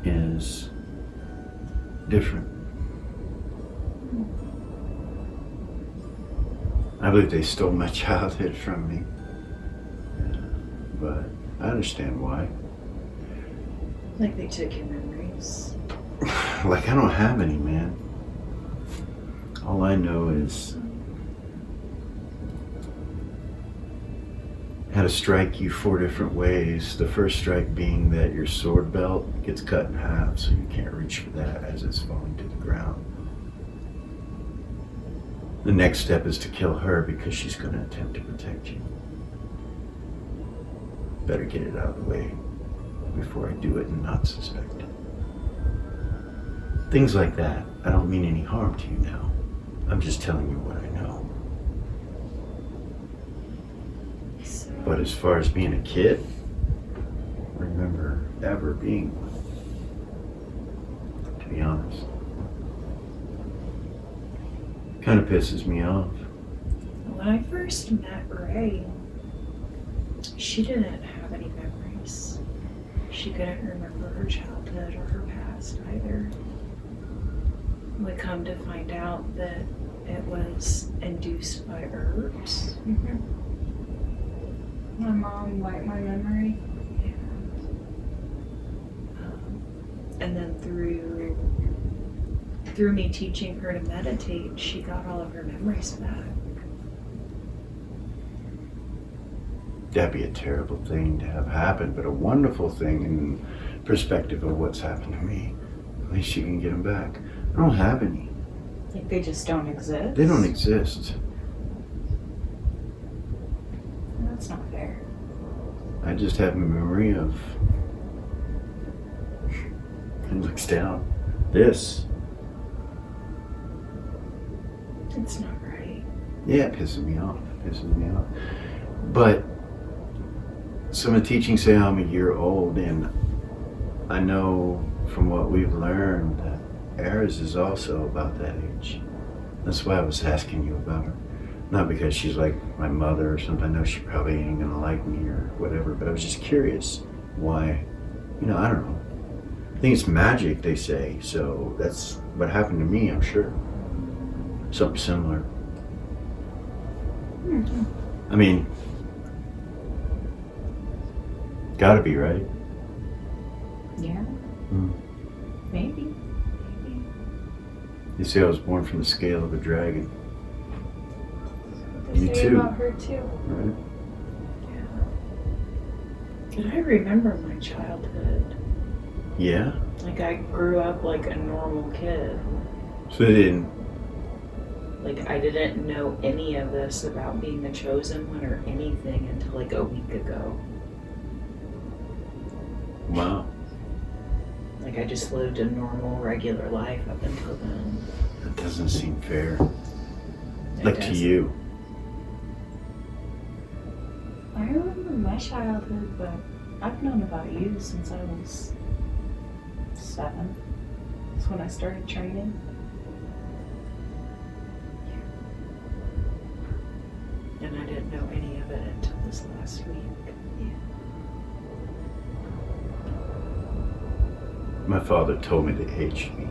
is different. I believe they stole my childhood from me. But I understand why. Like they took your memories. Like I don't have any, man. All I know is how to strike you 4 different ways. The first strike being that your sword belt gets cut in half, so you can't reach for that as it's falling to the ground. The next step is to kill her because she's going to attempt to protect you. Better get it out of the way before I do it and not suspect it. Things like that. I don't mean any harm to you now. I'm just telling you what I know. So, But as far as being a kid, I remember ever being one. To be honest. Kind of pisses me off. when I first met Ray, she didn't have any memories. She couldn't remember her childhood or her past either. We come to find out that it was induced by herbs. My mom wiped my memory. And then through me teaching her to meditate, she got all of her memories back. That'd be a terrible thing to have happen, but a wonderful thing in perspective of what's happened to me. At least you can get them back. I don't have any. Like they just don't exist? They don't exist. That's not fair. I just have a memory of... He looks down. This. It's not right. Yeah, it pisses me off. But some of the teachings say I'm a year old, and I know from what we've learned that Aryz is also about that age. That's why I was asking you about her. Not because she's like my mother or something. I know she probably ain't gonna like me or whatever, but I was just curious why, I don't know. I think it's magic, they say, so that's what happened to me, I'm sure. Something similar. I mean, gotta be, right? Yeah. Maybe. You say I was born from the scale of a dragon, They You say too. about her too. right? Yeah. And I remember my childhood. Yeah? Like I grew up like a normal kid. So they didn't, Like I didn't know any of this about being the chosen one or anything until like a week ago. wow, Like I just lived a normal, regular life up until then. that doesn't seem fair. It Like to doesn't. you. I remember my childhood, but I've known about you since I was 7. That's when I started training. And I didn't know any of it until this last week. My father told me they aged me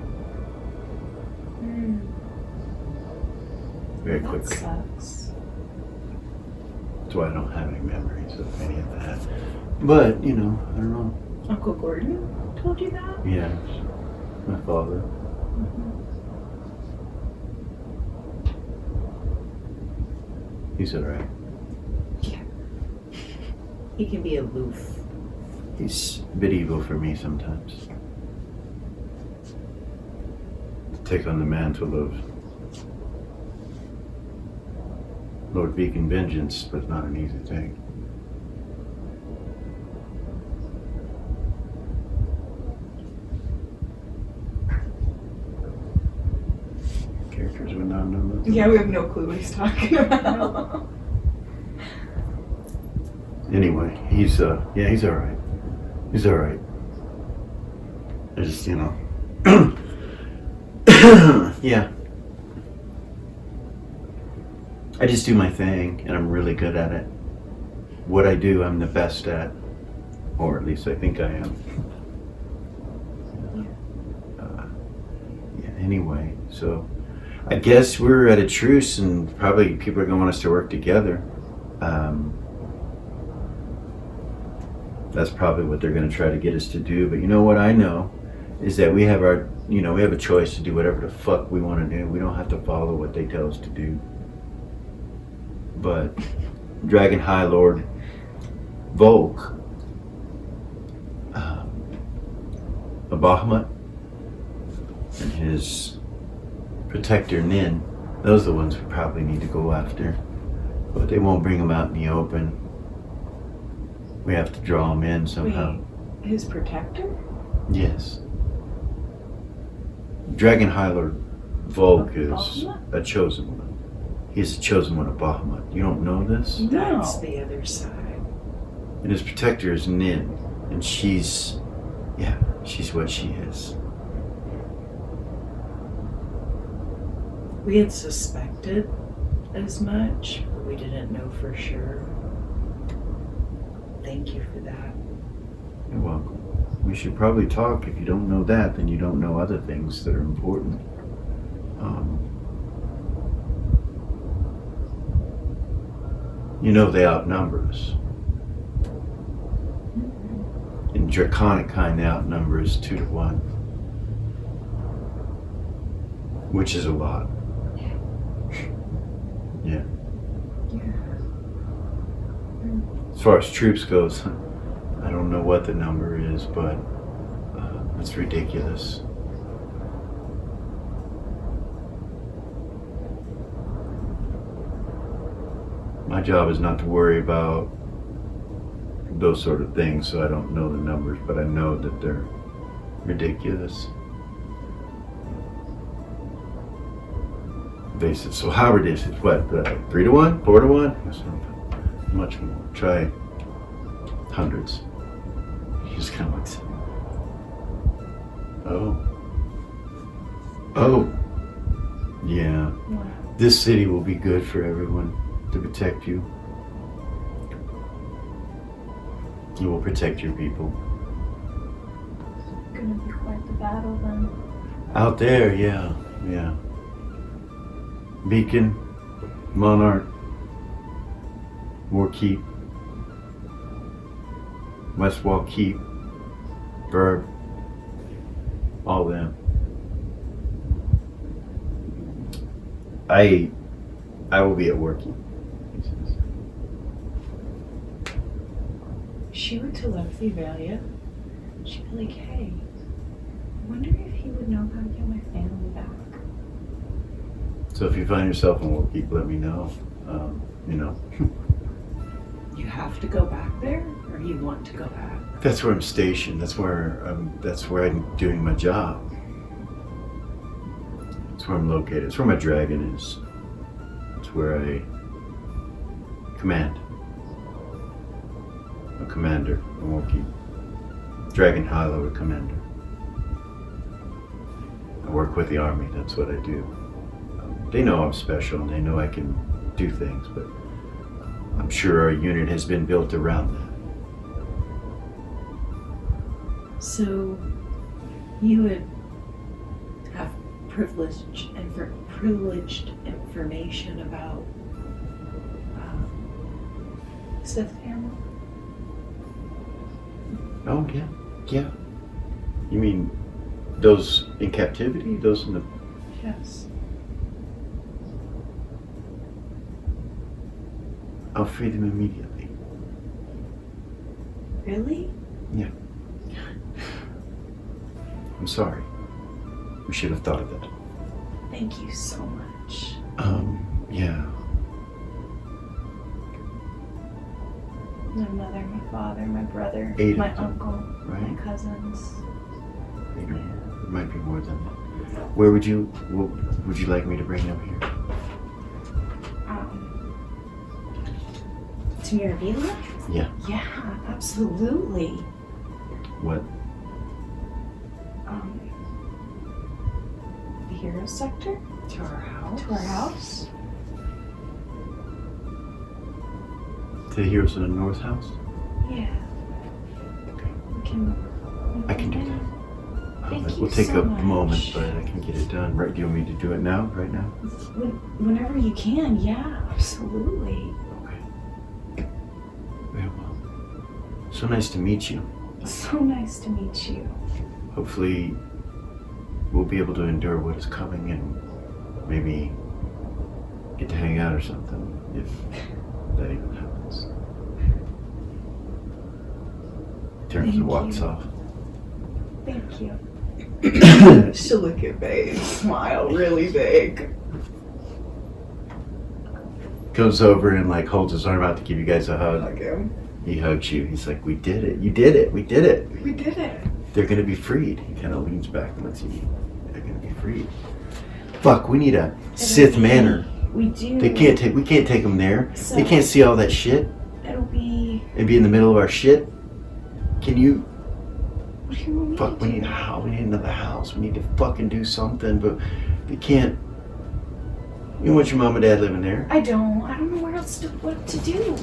very That quickly. sucks. That's why I don't have any memories of any of that. But, I don't know. Uncle Gordon told you that? Yes, my father. He's alright. Yeah. He can be aloof. He's a bit evil for me sometimes. To take on the mantle of Lord Beacon Vengeance, but not an easy thing. Characters would not know that. Yeah, we have no clue what he's talking about. Anyway, he's he's alright. He's alright. I just, yeah. I just do my thing, and I'm really good at it. What I do, I'm the best at. Or at least I think I am. Anyway, so I guess we're at a truce, and probably people are going to want us to work together. That's probably what they're going to try to get us to do. But you know what I know is that we have we have a choice to do whatever the fuck we want to do. We don't have to follow what they tell us to do. But Dragon High Lord Volk, a Bahamut, and his protector Nin, those are the ones we probably need to go after. But they won't bring them out in the open. We have to draw them in somehow. Wait, his protector? Yes. Dragon High Lord Volk is Bahamut? a chosen one. He's a chosen one of Bahamut. You don't know this? That's the other side. And his protector is Nin. And she's what she is. We had suspected as much, but we didn't know for sure. Thank you for that. You're welcome. We should probably talk. If you don't know that, then you don't know other things that are important. They outnumber us. In draconic kind, they outnumber us 2-1. Which is a lot. Yeah. As far as troops goes, I don't know what the number is, but it's ridiculous. My job is not to worry about those sort of things, so I don't know the numbers, but I know that they're ridiculous. So how ridiculous? What, 3-1? 4-1? That's not much more. Try hundreds. He just kind of looks at me. Oh. Yeah. This city will be good for everyone to protect you. You will protect your people. It's gonna be quite the battle then. Out there, yeah. Beacon, Monarch, Warkeep, Westwall Keep, Verb, all them. I will be at Warkeep. She were to love Mirabilia. She'd be like, hey, I wonder if he would know how to get my family back. So if you find yourself in Warkeep, let me know. You have to go back there, or you want to go back? That's where I'm stationed. That's where I'm doing my job. That's where I'm located. That's where my dragon is. That's where I command. A commander in Warkeep. Dragon High Lord Commander. I work with the army. That's what I do. They know I'm special and they know I can do things, but I'm sure our unit has been built around that. So you would have privileged information about Sith family? Oh, yeah. You mean those in captivity? Those in the... Yes. I'll free them immediately. Really? I'm sorry. We should have thought of that. Thank you so much. Yeah. My mother, my father, my brother, 8 my of them, uncle, right? my cousins. Maybe it might be more than that. Where would you like me to bring them here? To Mirabilia? Yeah. Yeah, absolutely. What? The hero sector? To our house. To our house? To the Heroes of the North House? Yeah. Okay. I I can do that. Thank It you will take so a moment, much. but I can get it done. Right? Do you want me to do it now? Right now? Whenever you can, yeah, absolutely. Okay. Very well. So nice to meet you. So nice to meet you. Hopefully, we'll be able to endure what is coming and maybe get to hang out or something, if that even happens. Turns and Thank walks you. off. Thank you. She'll look at me and smile really big. Comes over and like holds his arm out to give you guys a hug. Hug him. He hugs you. He's like, "We did it. You did it. We did it. We did it. They're gonna be freed." He kind of leans back and lets you. They're gonna be freed. Fuck. We need a Sith manor. We do. We can't take them there. So- They can't see all that shit It'll be. and be in the middle of our shit. Can you? What do you want me Fuck. to We do? need a house. We need another house. We need to fucking do something. But they can't. You want your mom and dad living there? I don't know what else what to do.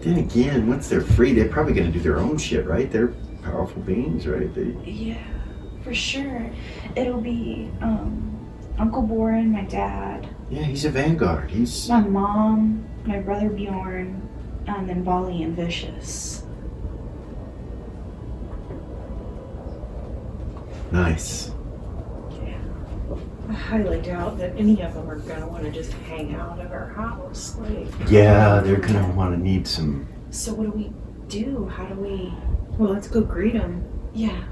Then again, once they're free, they're probably gonna do their own shit, right? They're powerful beings, right? Yeah, for sure. It'll be Uncle Boren, my dad, Yeah, he's a vanguard. He's my mom, my brother Bjorn, and then Bali and Vicious. nice. I highly doubt that any of them are gonna want to just hang out at our house. Like, Yeah, they're gonna want to need some. So what do we do? How do we? well, let's go greet them. Yeah.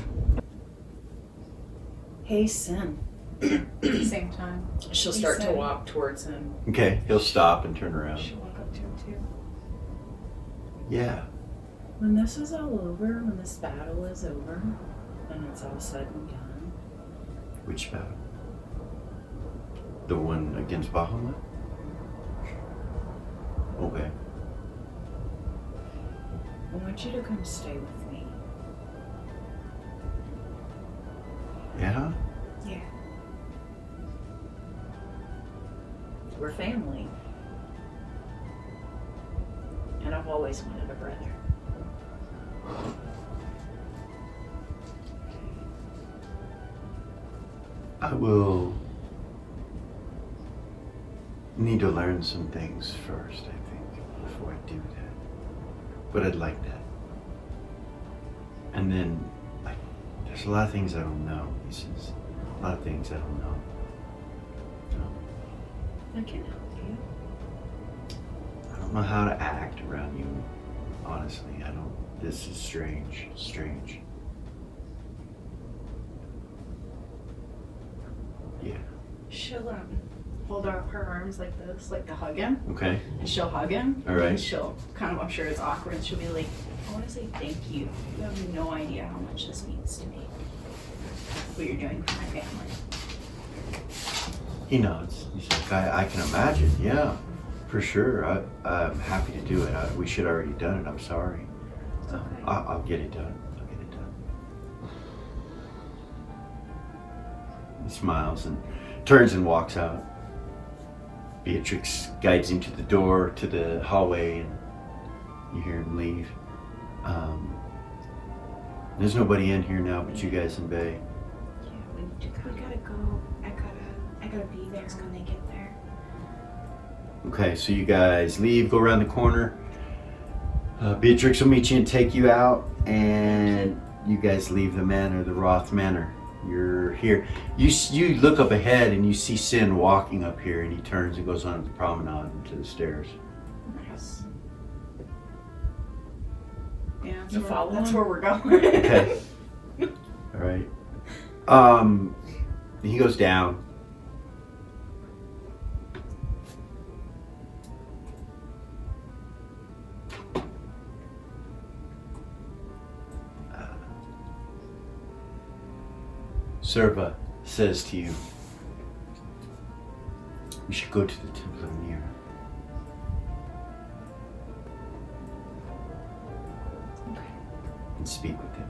Hey, Sin. Same time. She'll He start to said- walk towards him. Okay, he'll stop and turn around. She'll walk up to him too. Yeah. When this is all over, when this battle is over, and it's all said and done, Which battle? The one against Bahamut? Okay. I want you to come stay with me. Yeah? Yeah. We're family. And I've always wanted a brother. I will need to learn some things first, I think, before I do that. But I'd like that. And then, there's a lot of things I don't know. This is a lot of things I don't know. I can help you. I don't know how to act around you. Honestly, I don't. This is strange. Yeah. She'll hold out her arms like this, like to hug him. Okay. And she'll hug him. All right. And she'll kind of, I'm sure it's awkward, and she'll be like, I want to say thank you. You have no idea how much this means to me. What you're doing for my family. He nods. He's like, I can imagine. Yeah, for sure. I'm happy to do it. We should have already done it. I'm sorry. It's okay. I'll get it done. He smiles and turns and walks out. Beatrix guides him to the door, to the hallway, and you hear him leave. There's nobody in here now but you guys and Bay. Yeah, we gotta go. I gotta be there when they get there. Okay, so you guys leave, go around the corner. Beatrix will meet you and take you out, and you guys leave the manor, the Roth Manor. You're here. You look up ahead and you see Sin walking up here, and he turns and goes on the promenade to the stairs. Nice. That's, You where, follow that's him? where we're going. Okay. All right. He goes down. Serva says to you, "We should go to the Temple of Nera." Okay. And speak with him.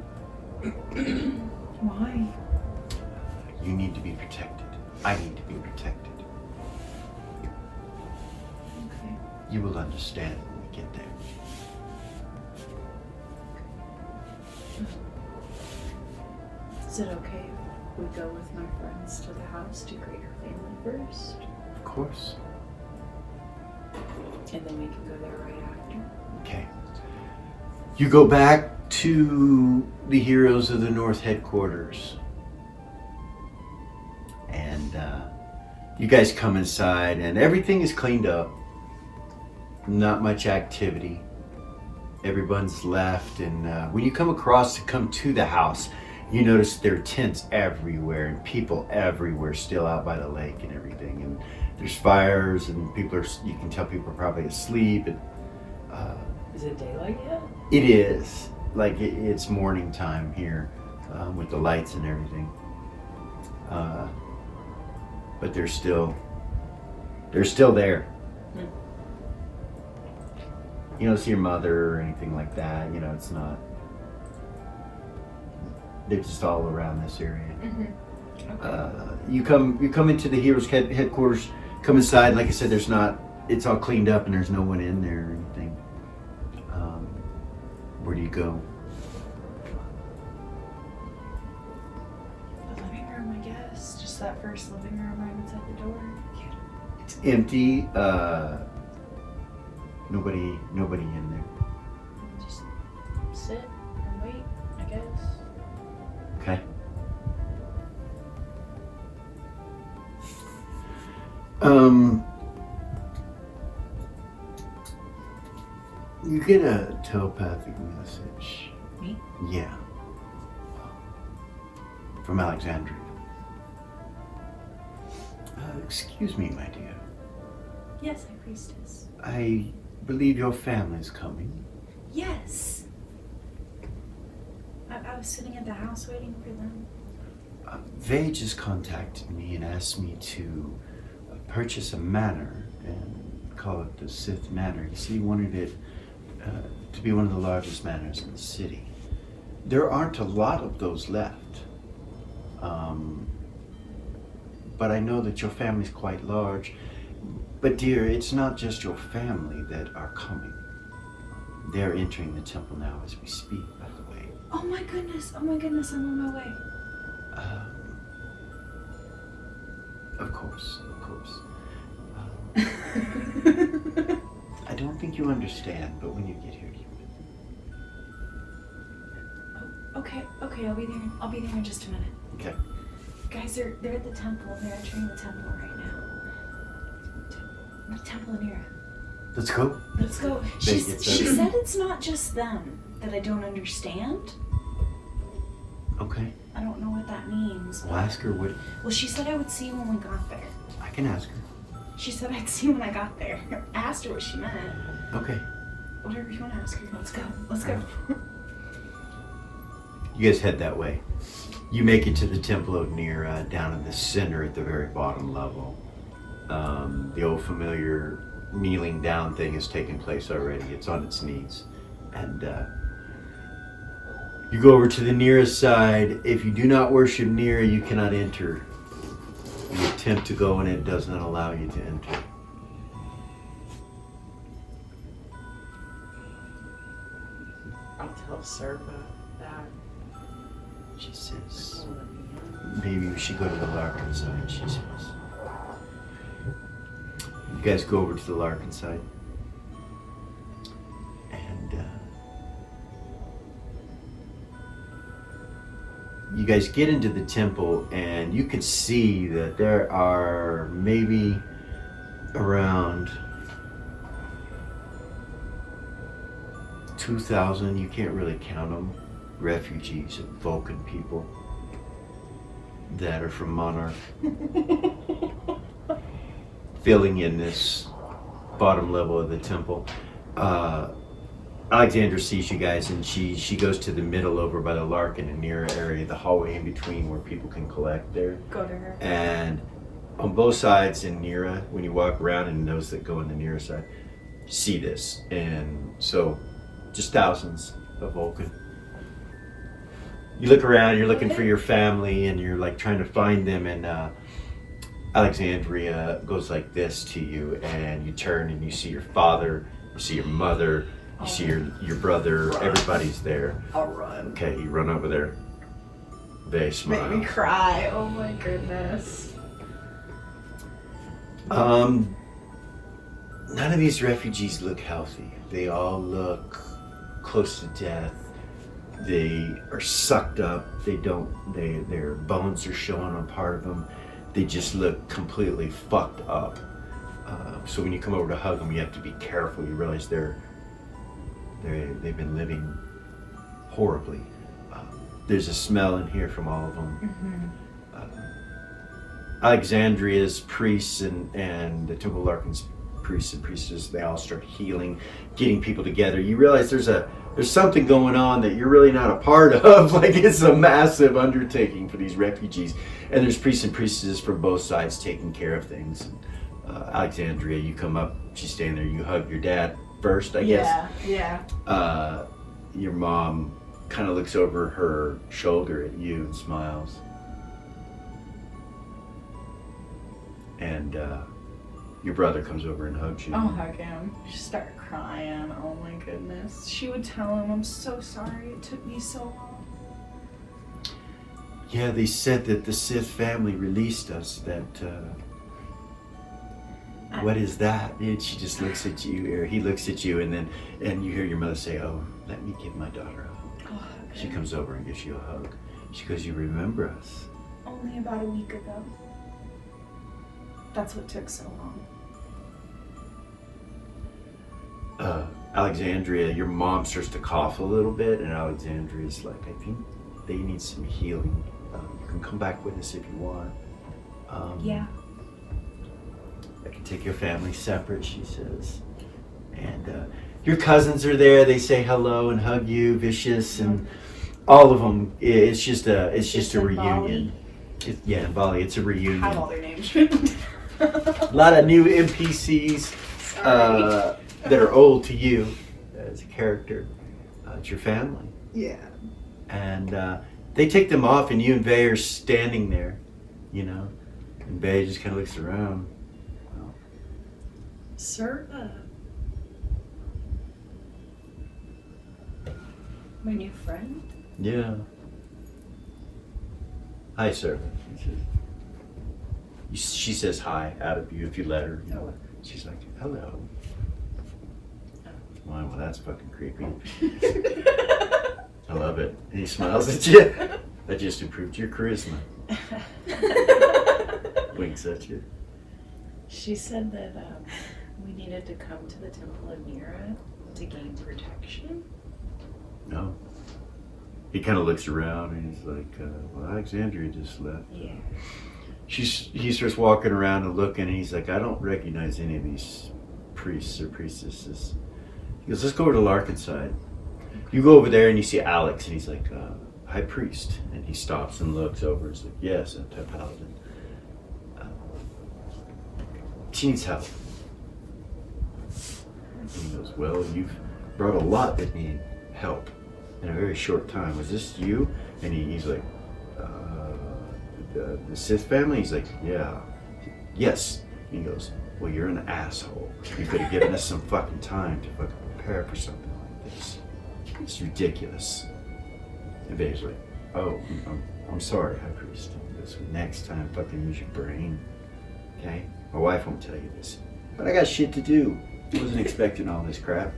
Why? You need to be protected. I need to be protected. Okay. You will understand when we get there. Is it okay if we go with my friends to the house to greet her family first? Of course. And then we can go there right after? Okay. You go back to the Heroes of the North headquarters. And you guys come inside and everything is cleaned up. Not much activity. Everyone's left, and when you come across to come to the house, you notice there are tents everywhere and people everywhere still out by the lake and everything. And there's fires and people are, you can tell people are probably asleep. And, Is it daylight yet? it is. Like it's morning time here with the lights and everything. But they're still there. You don't see your mother or anything like that. You know, it's not. They're just all around this area. You come into the Heroes headquarters. Come inside. Like I said, there's not. It's all cleaned up and there's no one in there or anything. Where do you go? The living room, I guess. Just that first living room right inside the door. It's empty. Nobody in there. Just sit and wait, I guess. Okay. You get a telepathic message. Me? Yeah. From Alexandria. Excuse me, my dear. Yes, High Priestess. I believe your family's coming. Yes! I was sitting at the house waiting for them. They just contacted me and asked me to purchase a manor and call it the Sith Manor. You see, he wanted it to be one of the largest manors in the city. There aren't a lot of those left. But I know that your family's quite large. But dear, it's not just your family that are coming. They're entering the temple now as we speak, by the way. Oh my goodness, I'm on my way. Of course. I don't think you understand, but when you get here, you will. Okay, I'll be there in just a minute. Okay. Guys, they're at the temple. They're entering the temple right now. The Temple of Nera. Let's go. Let's go. She said it's not just them that I don't understand. Okay. I don't know what that means. I'll ask her what. Well, she said I would see you when we got there. I can ask her. She said I'd see you when I got there. I asked her what she meant. Okay. Whatever you want to ask her. Let's go. Let's go. You guys head that way. You make it to the Temple of Nera down in the center at the very bottom level. The old familiar kneeling down thing has taken place already. It's on its knees. And you go over to the Nera side. If you do not worship Nera, you cannot enter. You attempt to go and it does not allow you to enter. I'll tell Serva that. She says, Won't let me in. maybe we should go to the Larkin side, she says. You guys go over to the Larkin side. And you guys get into the temple and you can see that there are maybe around 2,000, you can't really count them, refugees of Vulcan people that are from Monarch, filling in this bottom level of the temple. Alexandra sees you guys, and she goes to the middle over by the Larkin and Nera area, the hallway in between where people can collect there. Go to her. And on both sides in Nera, when you walk around, and those that go in the Nera side, see this. And so, just thousands of Vulcan. You look around, you're looking for your family, and you're like trying to find them, and Alexandria goes like this to you, and you turn and you see your father, you see your mother, you see your brother, everybody's there. I'll run. Okay, you run over there. They smile. Make me cry. Oh my goodness. None of these refugees look healthy. They all look close to death. They are sucked up. Their bones are showing on part of them. They just look completely fucked up. So when you come over to hug them, you have to be careful. You realize they've been living horribly. There's a smell in here from all of them. Alexandria's priests and the Temple of Larkin's priests and priestesses, they all start healing, getting people together. You realize there's something going on that you're really not a part of. Like, it's a massive undertaking for these refugees. And there's priests and priestesses from both sides taking care of things. Alexandria, you come up, she's standing there, you hug your dad first, I guess. Yeah. Your mom kind of looks over her shoulder at you and smiles. And your brother comes over and hugs you. I'll hug him. She start crying. Oh my goodness. She would tell him, I'm so sorry it took me so long. Yeah, they said that the Sith family released us. That what is that? And she just looks at you, or he looks at you, and you hear your mother say, "Oh, let me give my daughter a hug." I'll hug She him. comes over and gives you a hug. She goes, "You remember us?" Only about a week ago. That's what took so long. Alexandria, your mom starts to cough a little bit, and Alexandria's like, "I think they need some healing. You can come back with us if you want." Yeah. I can take your family separate, she says. And your cousins are there. They say hello and hug you, Vicious, and all of them. It's just a reunion. In Bali, it's a reunion. I have all their names written. A lot of new NPCs that are old to you as a character. It's your family. Yeah. And they take them off, and you and Vay are standing there, you know. And Vay just kind of looks around. Sir, my new friend? Yeah. Hi, sir. She says hi out of you if you let her. You know. She's like, hello. Wow, well, that's fucking creepy. I love it. And he smiles at you. That just improved your charisma. Winks at you. She said that we needed to come to the Temple of Nera to gain protection. No. He kind of looks around and he's like, well, Alexandria just left. Yeah. He starts walking around and looking, and he's like, I don't recognize any of these priests or priestesses. He goes, let's go over to Larkin side. You go over there and you see Alex, and he's like, High Priest. And he stops and looks over and he's like, yes, I'm Type Paladin. She needs help. And he goes, well, you've brought a lot that need help in a very short time. Was this you? And he's like, the Sith family? He's like, yeah. Yes. He goes, well, you're an asshole. You could have given us some fucking time to fucking prepare for something like this. It's ridiculous. And Vader's like, oh, I'm sorry, High Priest. He goes, next time, fucking use your brain. Okay? My wife won't tell you this. But I got shit to do. I wasn't expecting all this crap.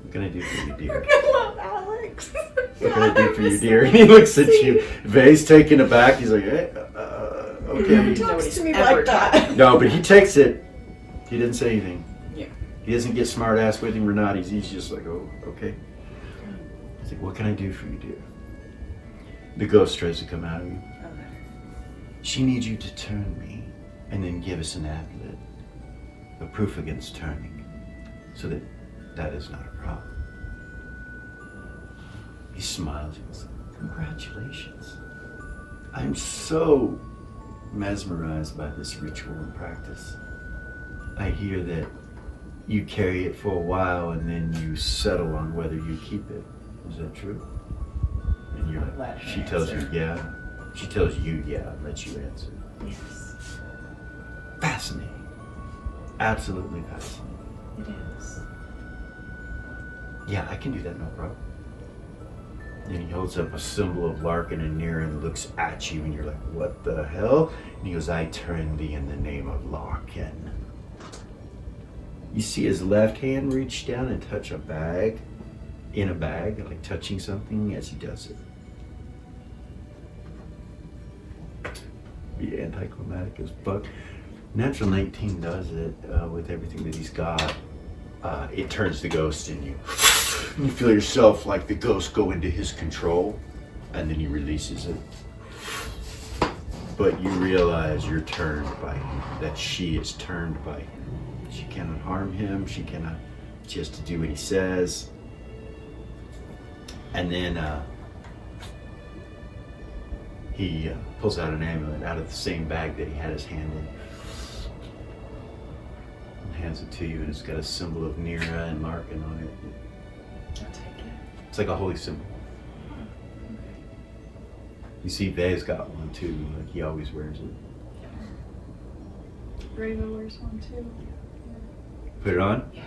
What can I do for you, dear? I love Alex. What can I do for you, dear? And he looks at you. Vay's taken aback. He's like, hey, okay. He talks to me like that. No, but he takes it. He didn't say anything. Yeah. He doesn't get smart ass with him or not. He's just like, oh, okay. He's like, what can I do for you, dear? The ghost tries to come out of you. Okay. She needs you to turn me and then give us an amulet, a proof against turning, so that that is not a problem. He smiles and goes, congratulations. I'm so mesmerized by this ritual and practice. I hear that you carry it for a while and then you settle on whether you keep it. Is that true? And you're Let like, her she tells you, answer. yeah. She tells you, yeah, and lets you answer. Yes, Fascinating. Absolutely fascinating. it is. Yeah, I can do that, no problem. And he holds up a symbol of Larkin and Nera and looks at you, and you're like, what the hell? And he goes, I turn thee in the name of Larkin. You see his left hand reach down and touch a bag, in a bag, like touching something as he does it. Be anticlimactic as fuck. Natural 19 does it with everything that he's got. It turns the ghost in you. You feel yourself like the ghost go into his control, and then he releases it. But you realize you're turned by him, that she is turned by him. She cannot harm him, she has to do what he says. And then he pulls out an amulet out of the same bag that he had his hand in. And hands it to you, and it's got a symbol of Nera and Larkin on it. I'll take it. It's like a holy symbol. You see, Vay's got one too. Like he always wears it. Raven wears one too. Put it on. Yeah.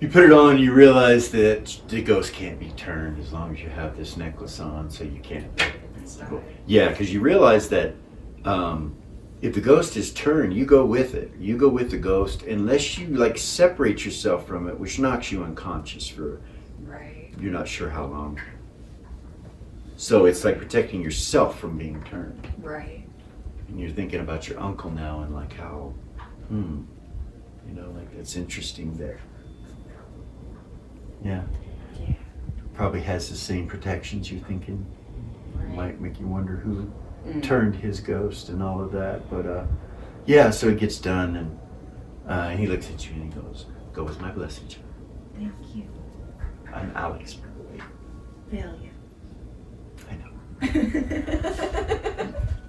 You put it on. You realize that the ghost can't be turned as long as you have this necklace on. So you can't. It's not. Yeah, because you realize that if the ghost is turned, you go with it. You go with the ghost unless you like separate yourself from it, which knocks you unconscious for Right. you're not sure how long. So it's like protecting yourself from being turned. Right. And you're thinking about your uncle now and like how, you know, like that's interesting there. Yeah. Yeah. Probably has the same protections you're thinking. Right. Might make you wonder who Mm. turned his ghost and all of that. But yeah, so it gets done and he looks at you and he goes, go with my blessing, child. Thank you. I'm Alex, by the way. Failure. I know.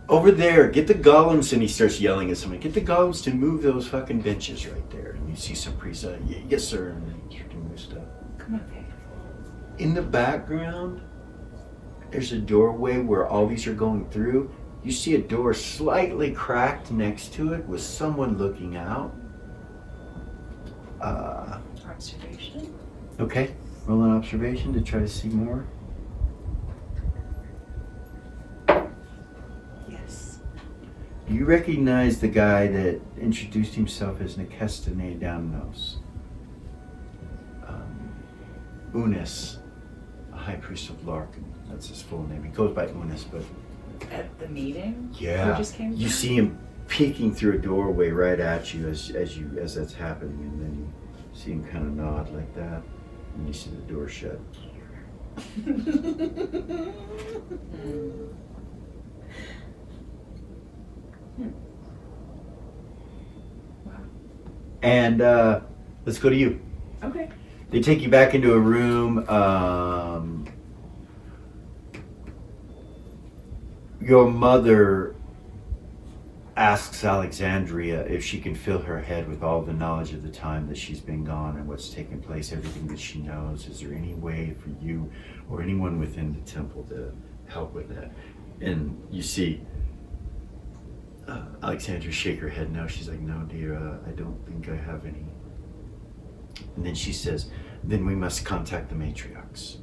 Over there, get the golems, and he starts yelling at someone, get the golems to move those fucking benches right there. And you see some priests, yes sir, and then you can move stuff. Come on, babe. In the background, there's a doorway where all these are going through. You see a door slightly cracked next to it with someone looking out. Observation. Okay, roll an observation to try to see more. Yes. You recognize the guy that introduced himself as Nekestane Damnos. Unis, a high priest of Larkin. That's his full name. He goes by Unis, but At the meeting? yeah, Who just came you through? see him peeking through a doorway right at you as that's happening, and then you see him kind of nod like that, and you see the door shut. And let's go to you. Okay. They take you back into a room. Your mother asks Alexandria if she can fill her head with all the knowledge of the time that she's been gone and what's taken place, everything that she knows. Is there any way for you or anyone within the temple to help with that? And you see Alexandria shake her head no. She's like, no, dear, I don't think I have any. And then she says, then we must contact the matriarchs.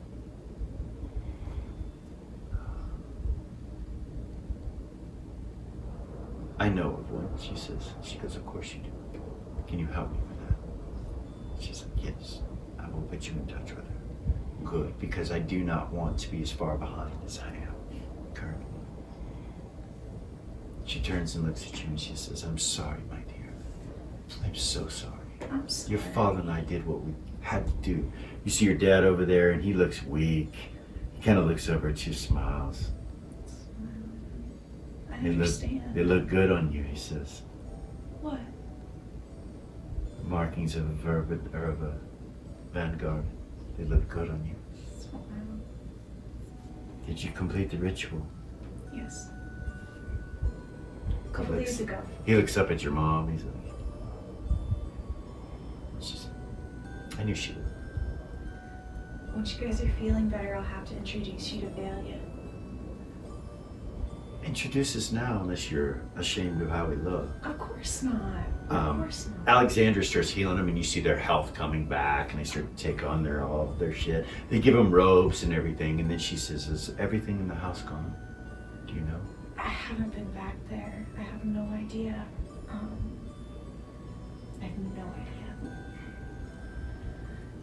I know of one, she says. She goes, of course you do. Can you help me with that? She's like, yes, I will put you in touch with her. Good, because I do not want to be as far behind as I am currently. She turns and looks at you and she says, I'm sorry, my dear. I'm so sorry. I'm sorry. Your father and I did what we had to do. You see your dad over there, and he looks weak. He kind of looks over at you, smiles. I They understand. look good on you, he says. What? Markings of a vanguard. They look good on you. Smile. Did you complete the ritual? Yes. A couple days ago. He looks up at your mom. He's like, I knew she would. Once you guys are feeling better, I'll have to introduce you to Valia. Introduce us now, unless you're ashamed of how we look. Of course not. Of course not. Alexandra starts healing them, and you see their health coming back, and they start to take on all their shit. They give them robes and everything, and then she says, "Is everything in the house gone? Do you know?" I haven't been back there. I have no idea. I have no idea.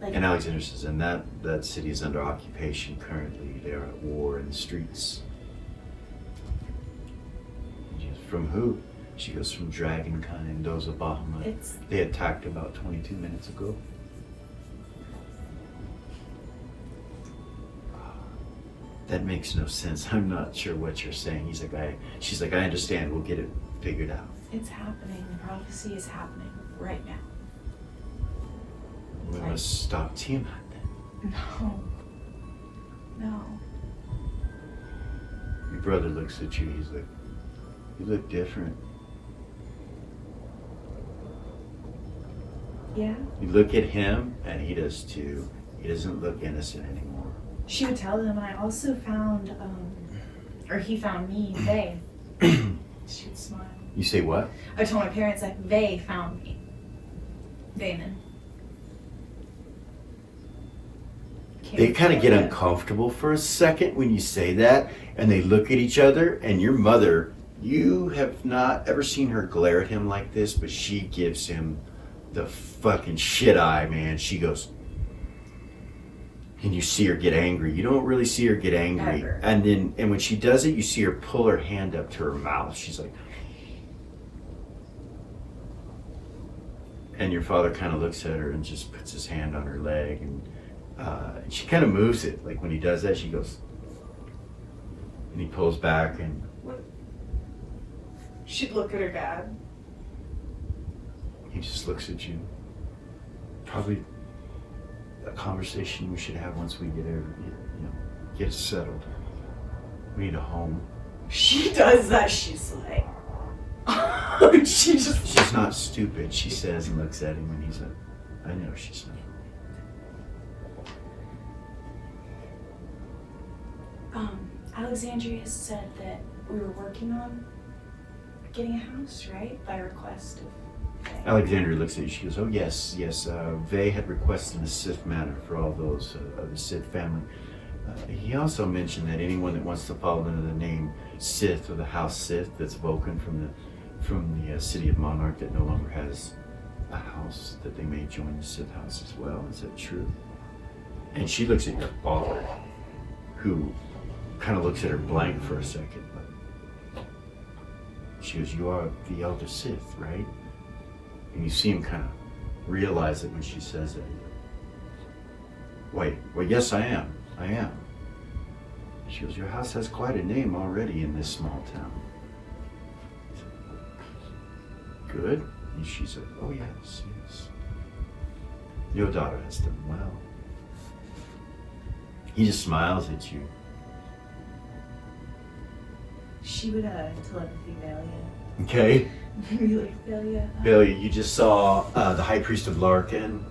Like, And Alexandra says, "And that city is under occupation currently. They are at war in the streets." She goes, "From who?" She goes, "From Dragonkind, those of Bahamut. it's They attacked about 22 minutes ago." That makes no sense. I'm not sure what you're saying. She's like, "I understand. We'll get it figured out." it's happening. The prophecy is happening right now. We must stop Tiamat then. No. No. Your brother looks at you. He's like, "You look different." Yeah? You look at him, and he does too. He doesn't look innocent anymore. She would tell them, and I also found, or he found me, they. She would smile. You say what? I told my parents that they found me. Vayman. They kind of get uncomfortable for a second when you say that, and they look at each other, and your mother, you have not ever seen her glare at him like this, but she gives him the fucking shit eye, man. She goes, and you see her get angry. You don't really see her get angry. Ever. And when she does it, you see her pull her hand up to her mouth. She's like, and your father kind of looks at her and just puts his hand on her leg, and she kind of moves it. Like when he does that, she goes, and he pulls back, and She'd look at her dad. he just looks at you. Probably a conversation we should have once we get settled. We need a home. She does that. She's like, she just. She's not stupid, she says, and looks at him, and he's like, I know she's not. Alexandria said that we were working on getting a house, right? By request of. Alexandra looks at you. She goes, "Oh yes. Vay had requested a Sith manor for all those of the Sith family. He also mentioned that anyone that wants to fall under the name Sith or the House Sith, that's Vulcan from the city of Monarch, that no longer has a house, that they may join the Sith house as well. Is that true?" And she looks at your father, who kind of looks at her blank for a second. But she goes, "You are the elder Sith, right?" And you see him kind of realize it when she says it. Wait, well, yes, I am. She goes, "Your house has quite a name already in this small town." Good. And she said, "Oh, yes. Your daughter has done well." He just smiles at you. She would telepathy Valia. Okay. Maybe like Valia. Billy, you just saw the High Priest of Larkin,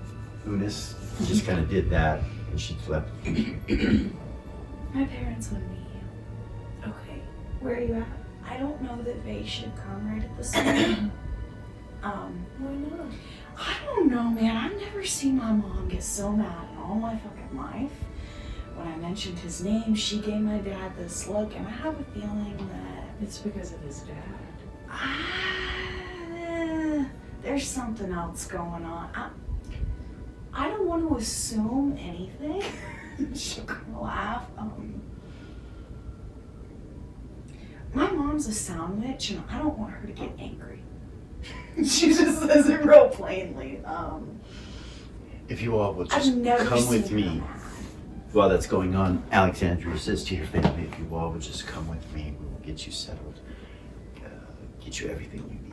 Unis. He just kind of did that, and she slept. My parents would meet you. Okay, where are you at? I don't know that Vay should come right at this moment. Why not? I don't know, man. I've never seen my mom get so mad in all my fucking life. When I mentioned his name, she gave my dad this look, and I have a feeling that It's because of his dad. there's something else going on. I don't want to assume anything. She'll kind of laugh. My mom's a sound witch, and I don't want her to get angry. She just says it real plainly. If you all will I've just never come with seen her me mad. while that's going on, Alexandria says to your family, if you all would just come with me, we will get you settled, get you everything you need.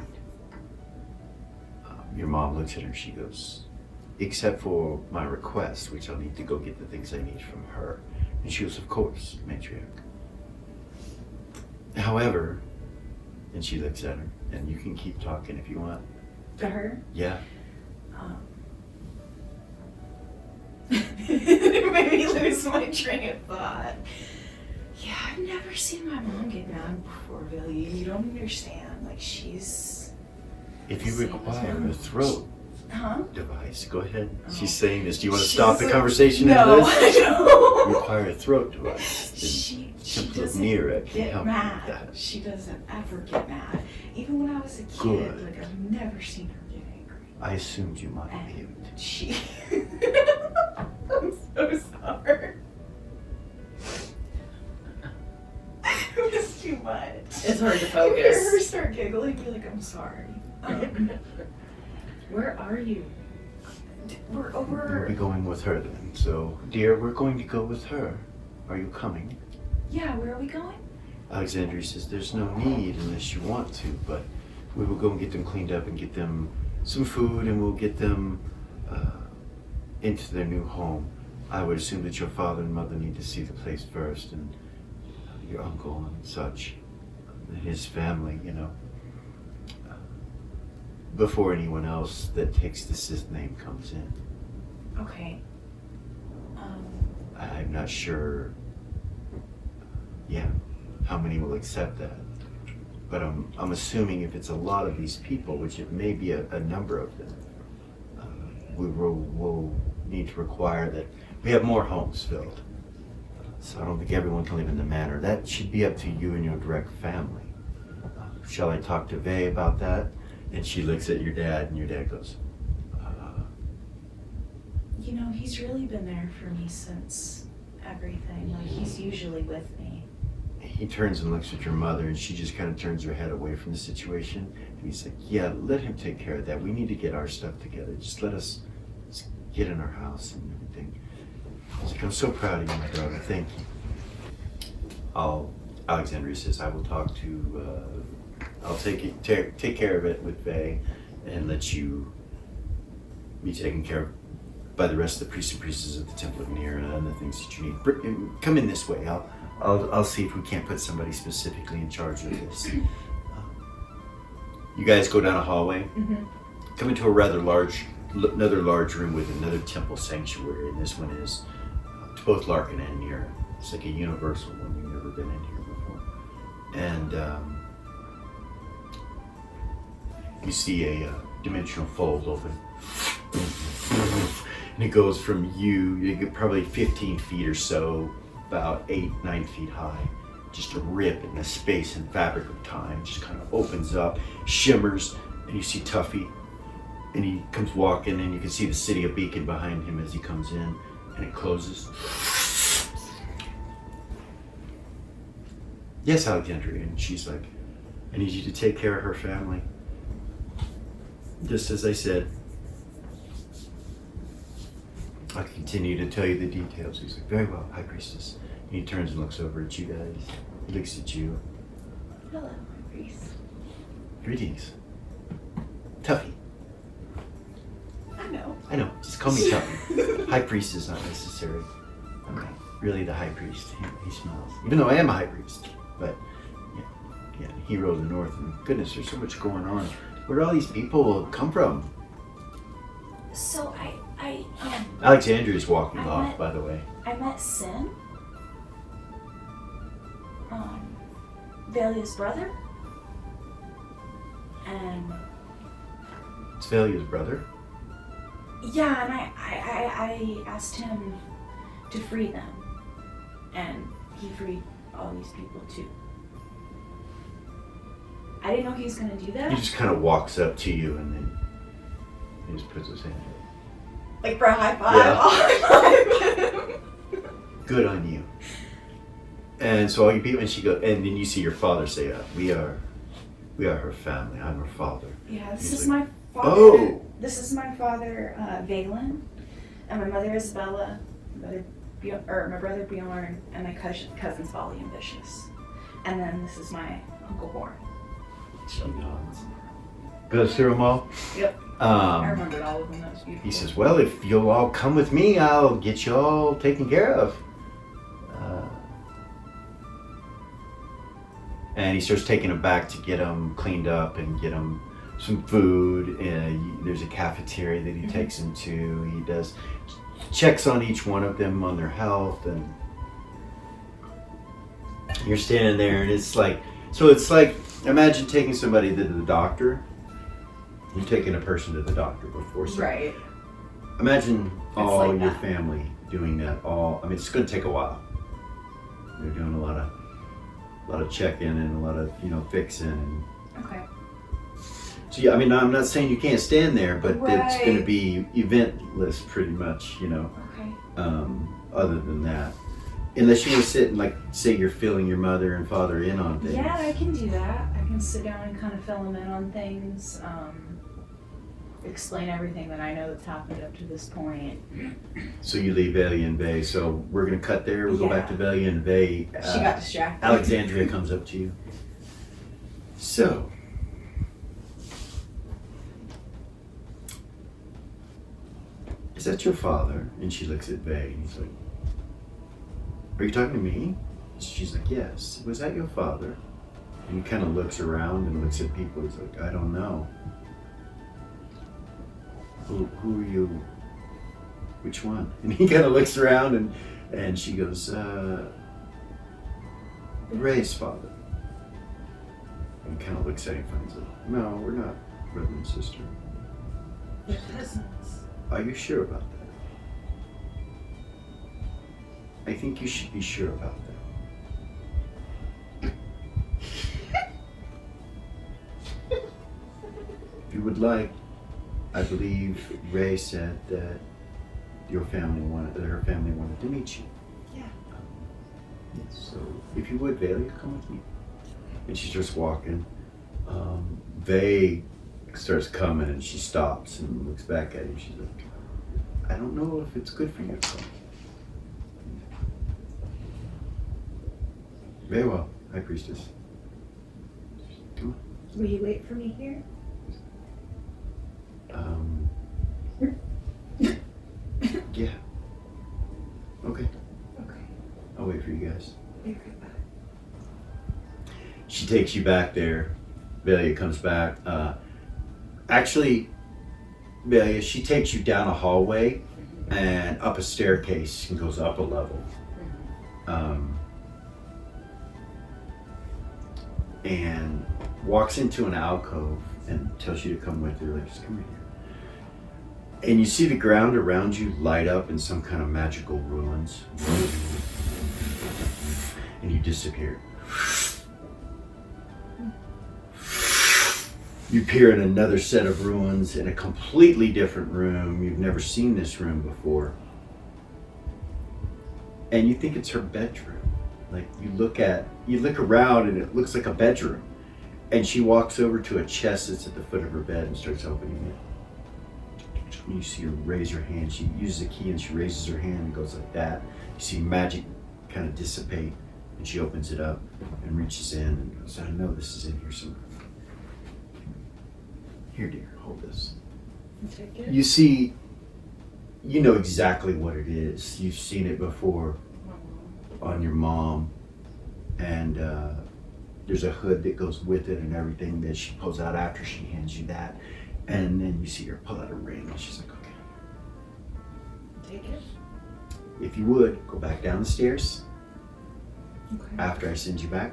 Your mom looks at her, she goes, except for my request, which I'll need to go get the things I need from her. And she goes, of course, matriarch. However, and she looks at her, and you can keep talking if you want. To her? Yeah. It made me lose my train of thought. Yeah, I've never seen my mom get mad before, Billy. You don't understand. Like, she's... If you Same as require mine. a throat Huh? device, go ahead. Oh. She's saying this. Do you want to She's stop the like, conversation No, into this? I don't. Require a throat device. She Temple of doesn't Nera can get help you with mad. that. She doesn't ever get mad. Even when I was a kid, Good. like, I've never seen her get angry. I assumed you might be able And to. she... I'm so sorry. It was too much. It's hard to If focus. you hear her start giggling, be like, I'm sorry. Where are you? We're We'll over... be going with her then. So, dear, we're going to go with her. Are you coming? Yeah, where are we going? Alexandria says there's no need unless you want to, but we will go and get them cleaned up and get them some food, and we'll get them into their new home. I would assume that your father and mother need to see the place first, and your uncle and such, and his family, you know, before anyone else that takes the Sith name comes in. Okay. I'm not sure, how many will accept that. But I'm assuming if it's a lot of these people, which it may be a number of them, we'll need to require that we have more homes filled. So I don't think everyone can live in the manor. That should be up to you and your direct family. Shall I talk to Vay about that? And she looks at your dad, and your dad goes, You know, he's really been there for me since everything. Like, he's usually with me. He turns and looks at your mother, and she just kind of turns her head away from the situation. And he's like, yeah, let him take care of that. We need to get our stuff together. Just let us get in our house and everything. He's like, I'm so proud of you, my daughter. Thank you. Alexandria says, I will talk to, I'll take care of it with Vay and let you be taken care of by the rest of the priests and priestesses of the Temple of Nera and the things that you need. Come in this way. I'll see if we can't put somebody specifically in charge of this. You guys go down a hallway, come into a rather another large room with another temple sanctuary, and this one is to both Larkin and Nera. It's like a universal one. You've never been in here before. And you see a dimensional fold open. And it goes from you get probably 15 feet or so, about 8-9 feet high. Just a rip in the space and fabric of time. Just kind of opens up, shimmers, and you see Tuffy. And he comes walking, and you can see the city of Beacon behind him as he comes in, and it closes. Yes, Alexandria. And she's like, I need you to take care of her family. Just as I said. I'll continue to tell you the details. He's like, very well, High Priestess. And he turns and looks over at you guys. He looks at you. Hello, my priest. Greetings. Tuffy. I know. Just call me Tuffy. High Priest is not necessary. I'm really the High Priest. He smells. Even though I am a High Priest. But, yeah, hero of the North. And goodness, there's so much going on. Where do all these people come from? So Alexandria's walking I off, met- by the way. I met Sin. Valia's brother. And It's Valia's brother. yeah, and I asked him to free them. And he freed all these people too. I didn't know he was gonna do that. He just kind of walks up to you and then he just puts his hand up. Like for a high five. Yeah. I'll high five. Good on you. And so all you people, and she goes, and then you see your father say, we are We are her family. I'm her father. Yeah, this He's is like, my father. Oh! This is my father, Valen, and my mother Isabella, my brother Bjorn, and my cousins Volley and Vicious. And then this is my Uncle Horn. She nods. Goes through them all. Yep. I remembered all of them. That was beautiful. He says, well, if you'll all come with me, I'll get you all taken care of. And he starts taking them back to get them cleaned up and get them some food. There's a cafeteria that he takes them to. He does checks on each one of them on their health, and you're standing there, and it's like imagine taking somebody to the doctor. You're taking a person to the doctor before. So Right. imagine all like your that. family doing that. It's going to take a while. They're doing a lot of check-in and a lot of fixing. And Okay. so yeah, I'm not saying you can't stand there, but it's going to Right. be eventless, pretty much. Okay. Other than that, unless you want to sit and say you're filling your mother and father in on things. Yeah, I can do that. I can sit down and kind of fill them in on things. Explain everything that I know that's happened up to this point. So you leave Velia and Vey. So we're going to cut there. We'll go back to Velia and Vey. She got distracted. Alexandria comes up to you. So, is that your father? And she looks at Vey and he's like, are you talking to me? She's like, yes. Was that your father? And he kind of looks around and looks at people. He's like, I don't know. Who are you? Which one? And he kind of looks around and she goes, Ray's father. And he kind of looks at him and he's like, no, we're not brother and sister. We're cousins. Are you sure about that? I think you should be sure about that. If you would like, I believe Ray said that her family wanted to meet you. Yeah. Yes, so if you would, Velia, come with me. And she starts walking. Vey starts coming and she stops and looks back at him. She's like, I don't know if it's good for you to come. Very well, High Priestess. Come Will you wait for me here? on. Yeah. Okay. Okay. I'll wait for you guys. Be right back. She takes you back there. Velia comes back. Actually, Velia, she takes you down a hallway and up a staircase and goes up a level. And walks into an alcove and tells you to come with her. Like, just come right here. And you see the ground around you light up in some kind of magical ruins. And you disappear. You appear in another set of ruins in a completely different room. You've never seen this room before. And you think it's her bedroom. Like you look around and it looks like a bedroom. And she walks over to a chest that's at the foot of her bed and starts opening it. And you see her raise her hand. She uses a key and she raises her hand and goes like that. You see magic kind of dissipate and she opens it up and reaches in and goes, I know this is in here somewhere. Here, dear, hold this. Take it. You see, you know exactly what it is. You've seen it before on your mom. And there's a hood that goes with it and everything that she pulls out after she hands you that. And then you see her pull out a ring and she's like, okay. Take it. If you would, go back down the stairs Okay. after I send you back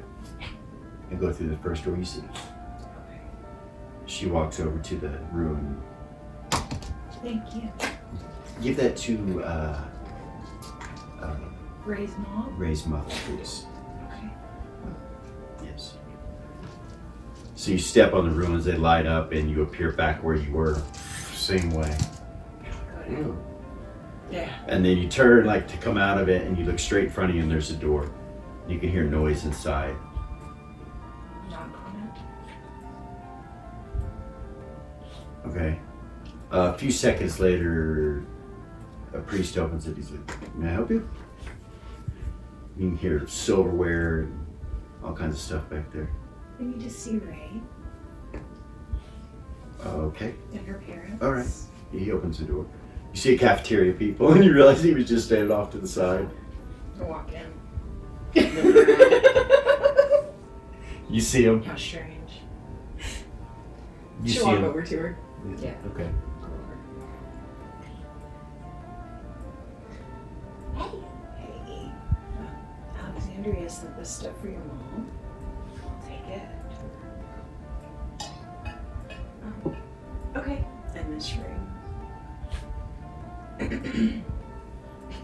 and go through the first door you see. Okay. She walks over to the ruin. Thank you. Give that to Ray's mom. Ray's mother, please. Okay. Yes. So you step on the ruins, they light up, and you appear back where you were, same way. Yeah. And then you turn to come out of it, and you look straight in front of you, and there's a door. You can hear noise inside. Knock on Okay. A few seconds later, a priest opens it. He's like, "May I help you?" You can hear silverware and all kinds of stuff back there. We need to see Ray Okay. and her parents. All right. He opens the door. You see a cafeteria people, and you realize he was just standing off to the side. I walk in. You see him. How strange. You She'll see walk him. over to her. Yeah. Okay. Hey, Alexandria sent this stuff for your mom. I'll take it. Okay. And this ring.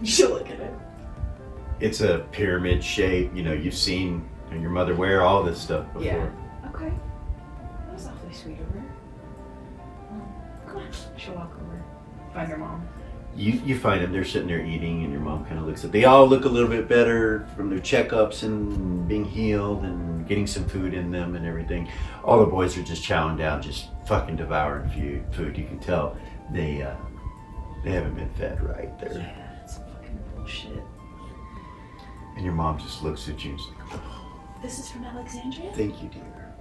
She'll look at it. It's a pyramid shape. You know, you've seen your mother wear all this stuff before. Yeah. Okay. That was awfully sweet of her. Come on. She'll walk over. Find her mom. You find them, they're sitting there eating, and your mom kind of looks at. They all look a little bit better from their checkups and being healed and getting some food in them and everything. All the boys are just chowing down, just fucking devouring food. You can tell they haven't been fed right there. Yeah, that's fucking bullshit. And your mom just looks at you and is like, "Oh, This is from Alexandria? thank you, dear."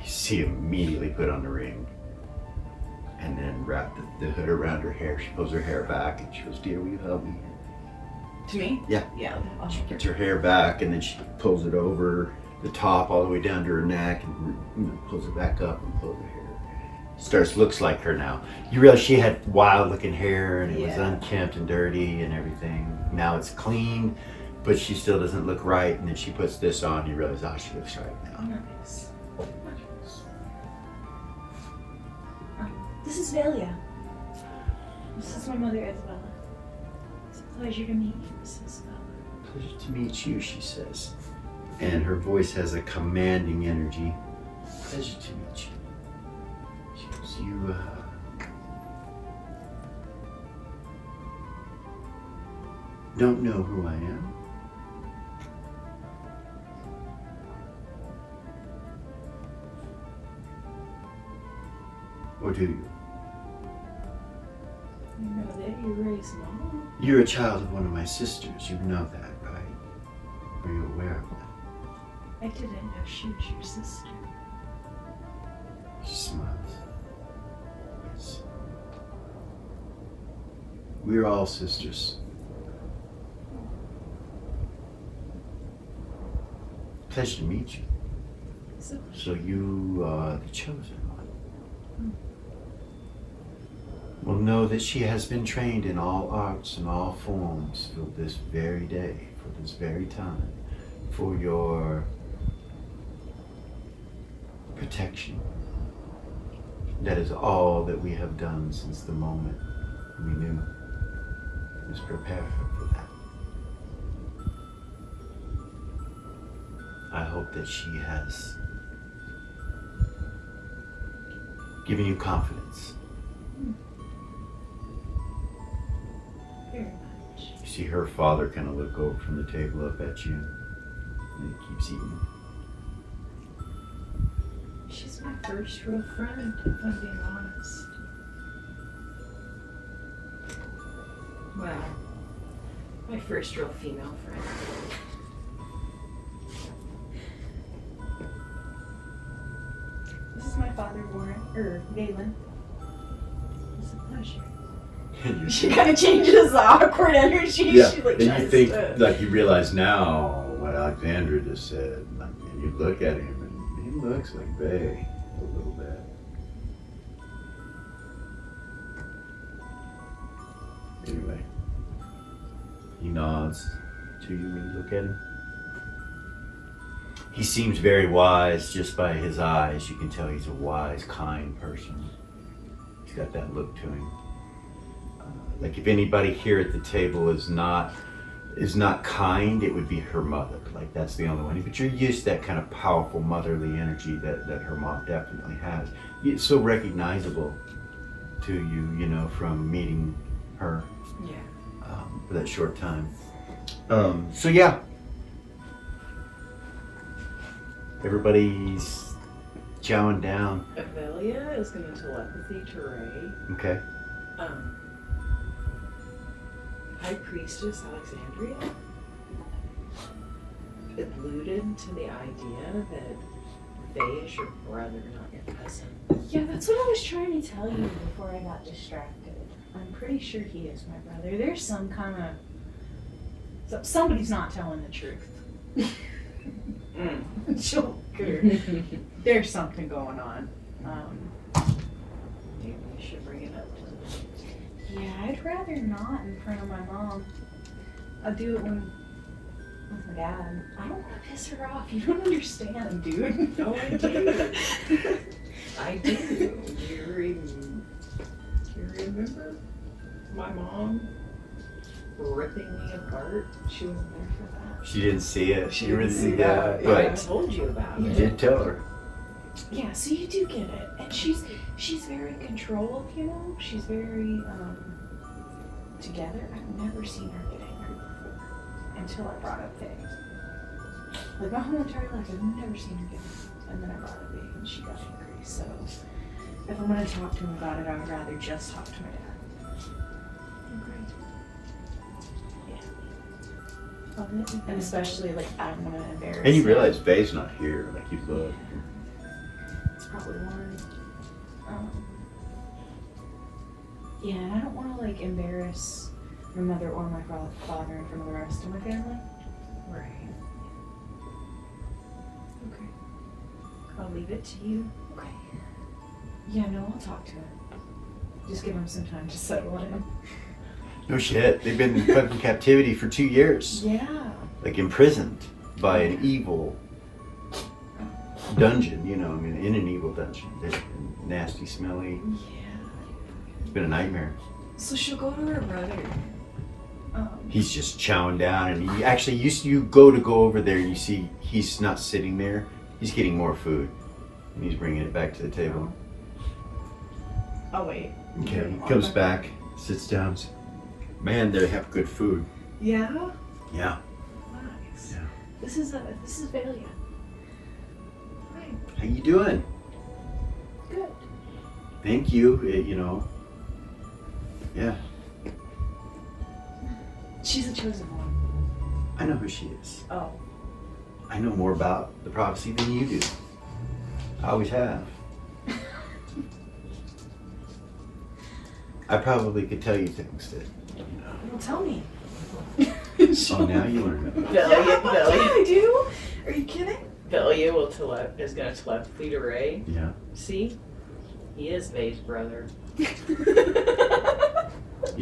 You see him immediately put on the ring and then wrap the hood around her hair. She pulls her hair back and she goes, "Dear, will you help me?" To me? Yeah. Yeah. I'll She help her. gets her hair back and then she pulls it over the top all the way down to her neck and pulls it back up and pulls her hair. Looks like her now. You realize she had wild looking hair and it was Yeah. unkempt and dirty and everything. Now it's clean, but she still doesn't look right. And then she puts this on, you realize, oh, she looks right now. Nice. This is Velia. This is my mother, Isabella. It's a pleasure to meet you, Miss Isabella. Pleasure to meet you, she says. And her voice has a commanding energy. Pleasure to meet you. She goes, you don't know who I am? Or do you? You know that you raised mom. You're a child of one of my sisters. You know that, right? Are you aware of that? I didn't know she was your sister. She smiles. Yes. We're all sisters. Pleasure to meet you. So you are the chosen one. Well, know that she has been trained in all arts and all forms for this very day, for this very time, for your protection. That is all that we have done since the moment we knew, is prepare her for that. I hope that she has given you confidence. Very much. You see her father kind of look over from the table up at you, and he keeps eating. She's my first real friend, if I'm being honest. Well, my first real female friend. This is my father, Galen. It's a pleasure. And you She kind of changes the awkward energy. She like and you tries think, to. like you realize now what Alexandra just said, like, and you look at him and he looks like Bay a little bit. Anyway, he nods to you when you look at him. He seems very wise just by his eyes. You can tell he's a wise, kind person. He's got that look to him. Like if anybody here at the table is not kind, it would be her mother. Like that's the only one. But you're used to that kind of powerful motherly energy that her mom definitely has. It's so recognizable to you, you know, from meeting her Yeah. for that short time. So yeah, everybody's chowing down. Avelia is going to telepathy to Ray. Okay. High Priestess Alexandria alluded to the idea that Faye is your brother, not your cousin. Yeah, that's what I was trying to tell you before I got distracted. I'm pretty sure he is my brother. There's some kind of... somebody's not telling the truth. Joker. There's something going on. Maybe we should bring it up to them. Yeah, I'd rather not in front of my mom. I'll do it with my dad. I don't want to piss her off. You don't understand, dude. No, I do. I do. You remember my mom ripping me apart? She wasn't there for that. She didn't see it. She You didn't didn't see see that. that, I but told you about you it. did tell her. Yeah, so you do get it. And she's very controlled, you know? She's very together. I've never seen her get angry before until I brought up things. Like my whole entire life, I've never seen her get angry. And then I brought up things and she got angry. So if I'm gonna talk to him about it, I would rather just talk to my dad. Yeah. And especially like I don't want to embarrass And you him. realize Faye's not here, like you look. It's probably one. Yeah, and I don't want to like embarrass my mother or my father in front of the rest of my family. Right. Okay. I'll leave it to you. Okay. Yeah, no, I'll talk to him. Just give him some time to settle in. No shit. They've been in fucking captivity for 2 years. Yeah. Like imprisoned by an evil dungeon, you know, I mean, in an evil dungeon. They're nasty, smelly. Yeah. It's been a nightmare. So she'll go to her brother. He's just chowing down, and he actually, you go over there, and you see he's not sitting there. He's getting more food, and he's bringing it back to the table. Oh wait. Okay, he comes back, sits down. Man, they have good food. Yeah. Yeah. Nice. Yeah. This is Velia. Hi. How you doing? Good. Thank you. You know. Yeah. She's a chosen one. I know who she is. Oh. I know more about the prophecy than you do. I always have. I probably could tell you things that, you know. Well, tell me. Oh, now you learn it. Yeah, I do. Are you kidding? Velia is going to telepathy to Ray. Yeah. See? He is Faye's brother. He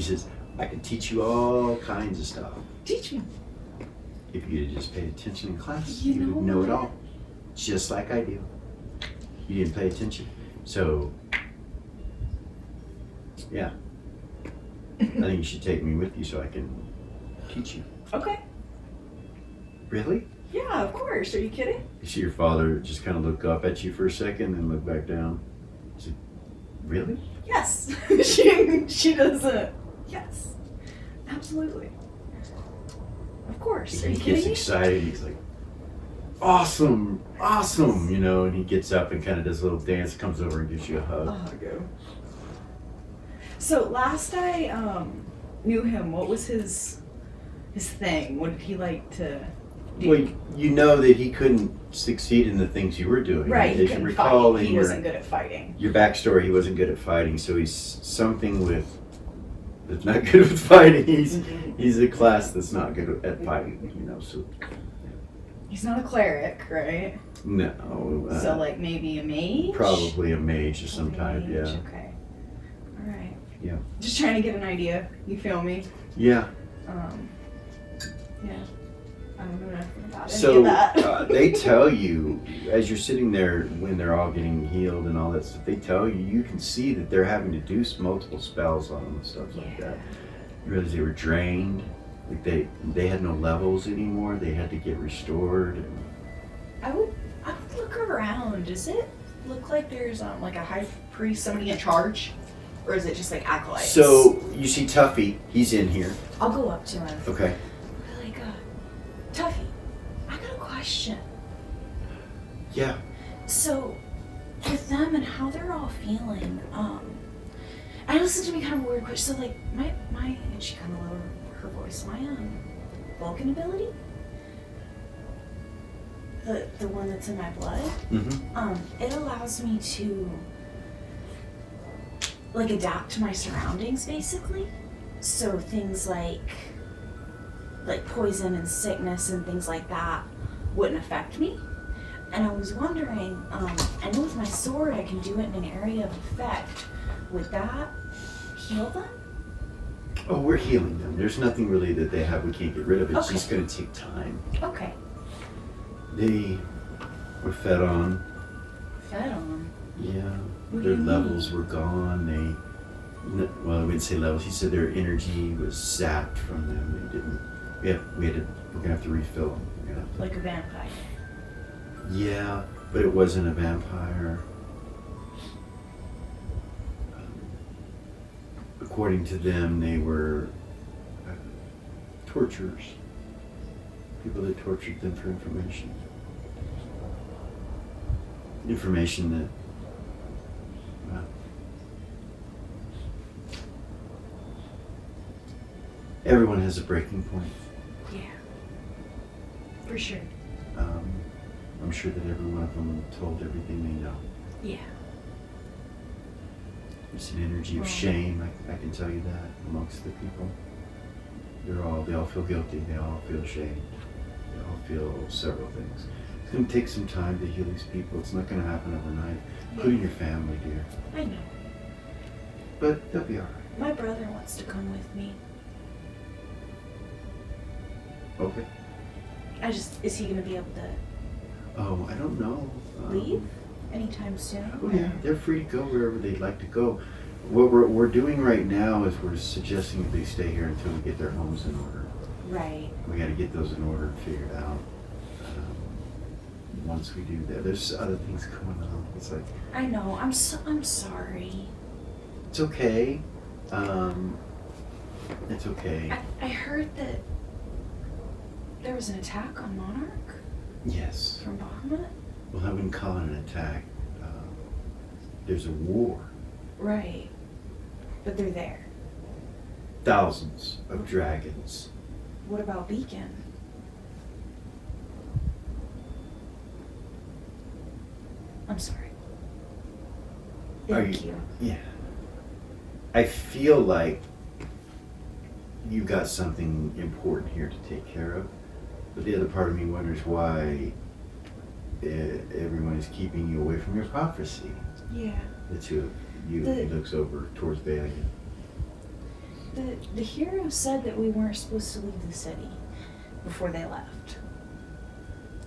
says, I can teach you all kinds of stuff. Teach me. If you had just paid attention in class, You you would know know it what? all. Just like I do. You didn't pay attention. So, yeah. I think you should take me with you so I can teach you. Okay. Really? Yeah, of course. Are you kidding? You see your father just kind of look up at you for a second and look back down. He said, really? Yes. she doesn't. Yes. Absolutely. Of course. Are He you gets kidding me? excited. He's like, awesome, awesome, you know, and he gets up and kind of does a little dance, comes over and gives you a hug. Oh, go. So last I knew him, what was his thing? What did he like to do? Well, you know that he couldn't succeed in the things you were doing. Right, he As you couldn't recall fight. in He your, wasn't good at fighting. your backstory, he wasn't good at fighting, so he's something that's not good with fighting. He's a class that's not good at fighting, you know, so. He's not a cleric, right? No. So like maybe a mage? Probably a mage of some type, Mage, yeah. Okay. All right. Yeah. Just trying to get an idea. You feel me? Yeah. Yeah. I don't know nothing about any So of that. they tell you, as you're sitting there when they're all getting healed and all that stuff, they tell you, you can see that they're having to do multiple spells on them and stuff like that. You realize they were drained. Like they had no levels anymore. They had to get restored. And I would look around. Does it look like there's like a high priest, somebody in charge? Or is it just like acolytes? so you see Tuffy, he's in here. I'll go up to him. Okay. Like, Tuffy, I got a question. Yeah. So, them and how they're all feeling. I listened to me kind of weird question. So like my and she kind of lowered her voice. My Vulcan ability, the one that's in my blood, it allows me to like adapt to my surroundings basically. So things like poison and sickness and things like that wouldn't affect me. And I was wondering, I know with my sword I can do it in an area of effect. Would that heal them? Oh, we're healing them. There's nothing really that they have we can't get rid of. It's Okay. just going to take time. Okay. They were fed on. Fed on. Yeah. What do Their you levels mean? were gone. Well, I wouldn't say levels. He said their energy was sapped from them. They didn't. We're going to have to refill them. We're gonna have to, Like a vampire. yeah, but it wasn't a vampire. According to them, they were torturers. People that tortured them for information. Information that, well, everyone has a breaking point. Yeah. For sure. I'm sure that every one of them told everything they know. Yeah. It's an energy of Well- shame, I can tell you that, amongst the people. They all feel guilty, they all feel ashamed. They all feel several things. It's going to take some time to heal these people. It's not going to happen overnight, including your family, dear. I know. But they'll be all right. My brother wants to come with me. Okay. Is he gonna be able to Oh, I don't know. leave anytime soon? Oh yeah, they're free to go wherever they'd like to go. What we're doing right now is we're suggesting that they stay here until we get their homes in order. Right. We got to get those in order and figured out. Once we do that, there's other things going on. It's like, I know. I'm sorry. it's okay. It's okay. I heard that there was an attack on Monarch Yes. from Bahamut. Well, I wouldn't call it an attack. There's a war. Right. But they're there. Thousands of dragons. What about Beacon? I'm sorry. Are Thank you. Yeah. I feel like you got something important here to take care of. But the other part of me wonders why everyone is keeping you away from your prophecy. Yeah. The two of you. The- He looks over towards Valia. The hero said that we weren't supposed to leave the city before they left.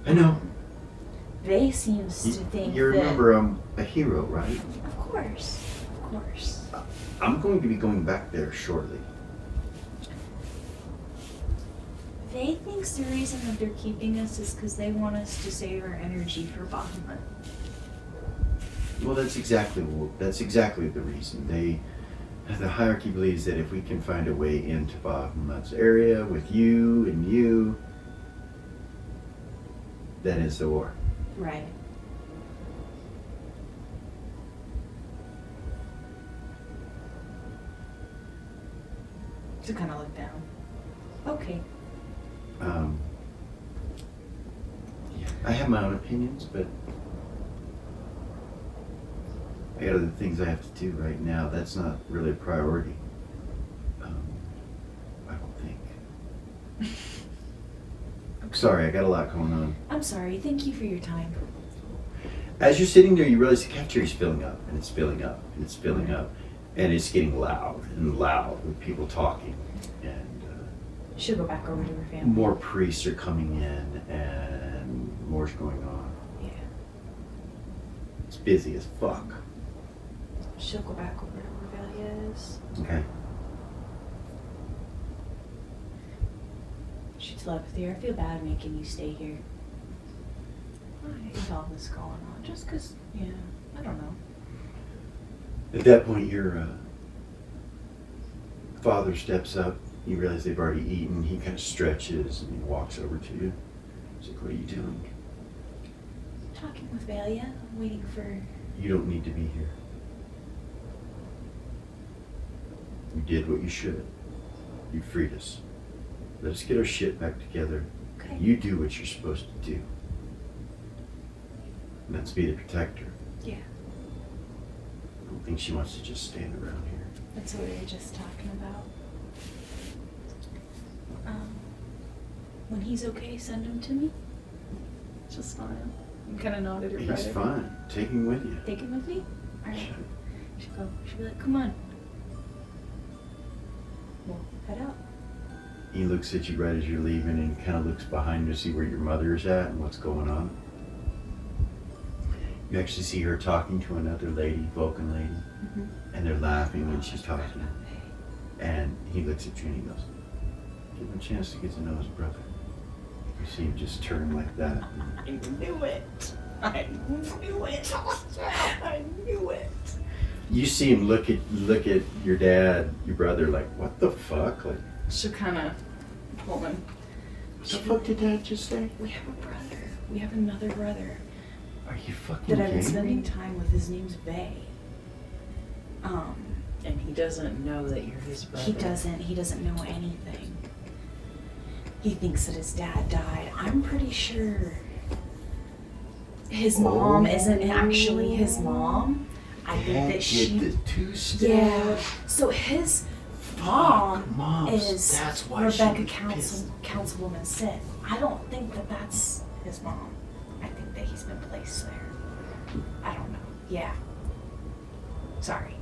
I know. They seems to think You that. remember I'm a hero, right? Of course. Of course. I'm going to be going back there shortly. They think the reason that they're keeping us is because they want us to save our energy for Bahamut. Well, that's exactly the reason. The hierarchy believes that if we can find a way into Bahamut's area with you and you, that is the war. Right. To kind of look down. Okay. Yeah, I have my own opinions, but I got other things I have to do right now. That's not really a priority. I don't think. Sorry, I got a lot going on. I'm sorry. Thank you for your time. As you're sitting there, you realize the cafeteria is filling up, and it's filling up, and it's filling up, and it's getting loud and loud with people talking, and She'll go back over to her family. more priests are coming in, and more's going on. Yeah. It's busy as fuck. She'll go back over to where Valia is. Okay. She telepathy. I feel bad making you stay here. With all this going on. Just because, yeah, I don't know. At that point, your father steps up. You realize they've already eaten. He kind of stretches and he walks over to you. He's like, "What are you doing?" Talking with Valia, waiting for You don't need to be here. You did what you should. You freed us. Let us get our shit back together. Okay. You do what you're supposed to do. And that's be the protector. Yeah. I don't think she wants to just stand around here. That's what we were just talking about. When he's okay, send him to me. Just smile. And kind of nod at her brother. He's fine. Take him with you. Take him with me? Alright. Sure. She'll be like, come on. We'll head out. He looks at you right as you're leaving and kind of looks behind to see where your mother is at and what's going on. You actually see her talking to another lady, Vulcan lady, and they're laughing when she's talking. And he looks at you and he goes, give him a chance to get to know his brother. You see him just turn like that. I knew it. I knew it. I knew it. You see him look at your dad, your brother, like, what the fuck? Like, She'll kind of pull him. what the fuck did dad just say? We have a brother. We have another brother Are you fucking that I've been kidding spending me? time with. His name's Vay. And he doesn't know that you're his brother. He doesn't know anything. He thinks that his dad died. I'm pretty sure his mom isn't actually his mom. I think that she. Get the two-step. Yeah. So his mom Moms, is that's why she Rebecca was pissed. Councilwoman Sin. I don't think that that's his mom. I think that he's been placed there. I don't know. Yeah. Sorry.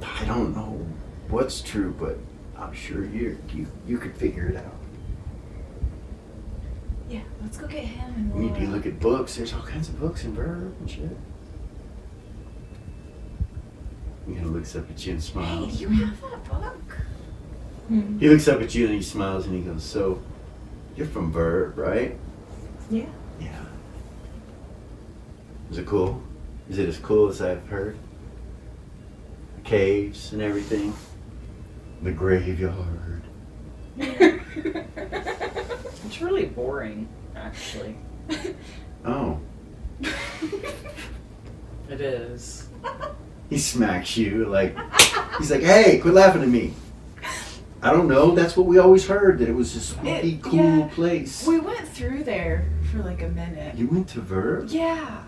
I don't know what's true, but I'm sure you could figure it out. Yeah. Let's go get him and You we'll. need to look at books. There's all kinds of books in Verb and shit. He kind of looks up at you and Hey, smiles. do you have that book? He looks up at you and he smiles and he goes, so, you're from Verb, right? Yeah. Yeah. Is it cool? Is it as cool as I've heard? The caves and everything? The graveyard. It's really boring, actually. Oh. It is. He smacks you like, he's like, hey, quit laughing at me. I don't know, that's what we always heard, that it was a spooky, cool yeah. place. We went through there for like a minute. You went to Verb? Yeah.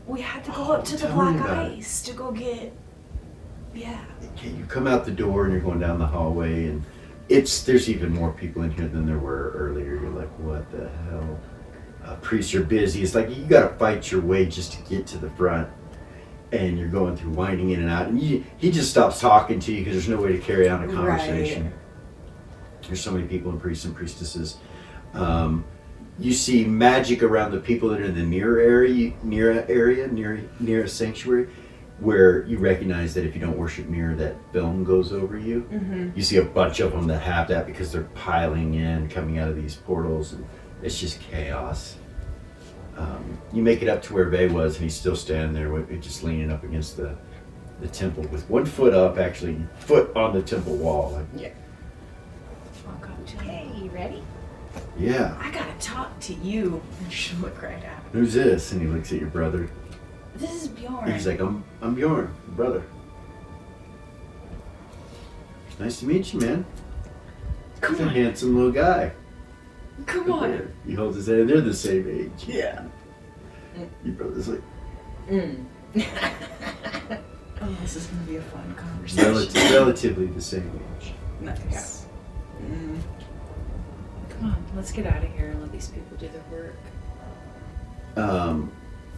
We had to go Oh, up to the tell me Black about it. Ice to go get. Yeah. Okay, you come out the door and you're going down the hallway and there's even more people in here than there were earlier. You're like, what the hell? Priests are busy. It's like you gotta fight your way just to get to the front. And you're going through winding in and out. And he just stops talking to you because there's no way to carry on a conversation. Right. There's so many people and priests and priestesses. You see magic around the people that are in the Nera sanctuary, where you recognize that if you don't worship Nera, that film goes over you. Mm-hmm. You see a bunch of them that have that because they're piling in, coming out of these portals, and it's just chaos. You make it up to where Vay was, and he's still standing there, just leaning up against the temple with one foot up, actually, foot on the temple wall. Like, Walk up to him. Hey, you ready? yeah, I gotta talk to you. And she'll look right at him. who's this? And he looks at your brother. This is Bjorn. He's like, I'm Bjorn, your brother. Nice to meet you, man. Come He's a on. handsome little guy. Come Right on. there. He holds his hand. They're the same age. Yeah. Your brother's like Oh, this is gonna be a fun conversation. relatively the same age. Nice. Come on, let's get out of here and let these people do their work.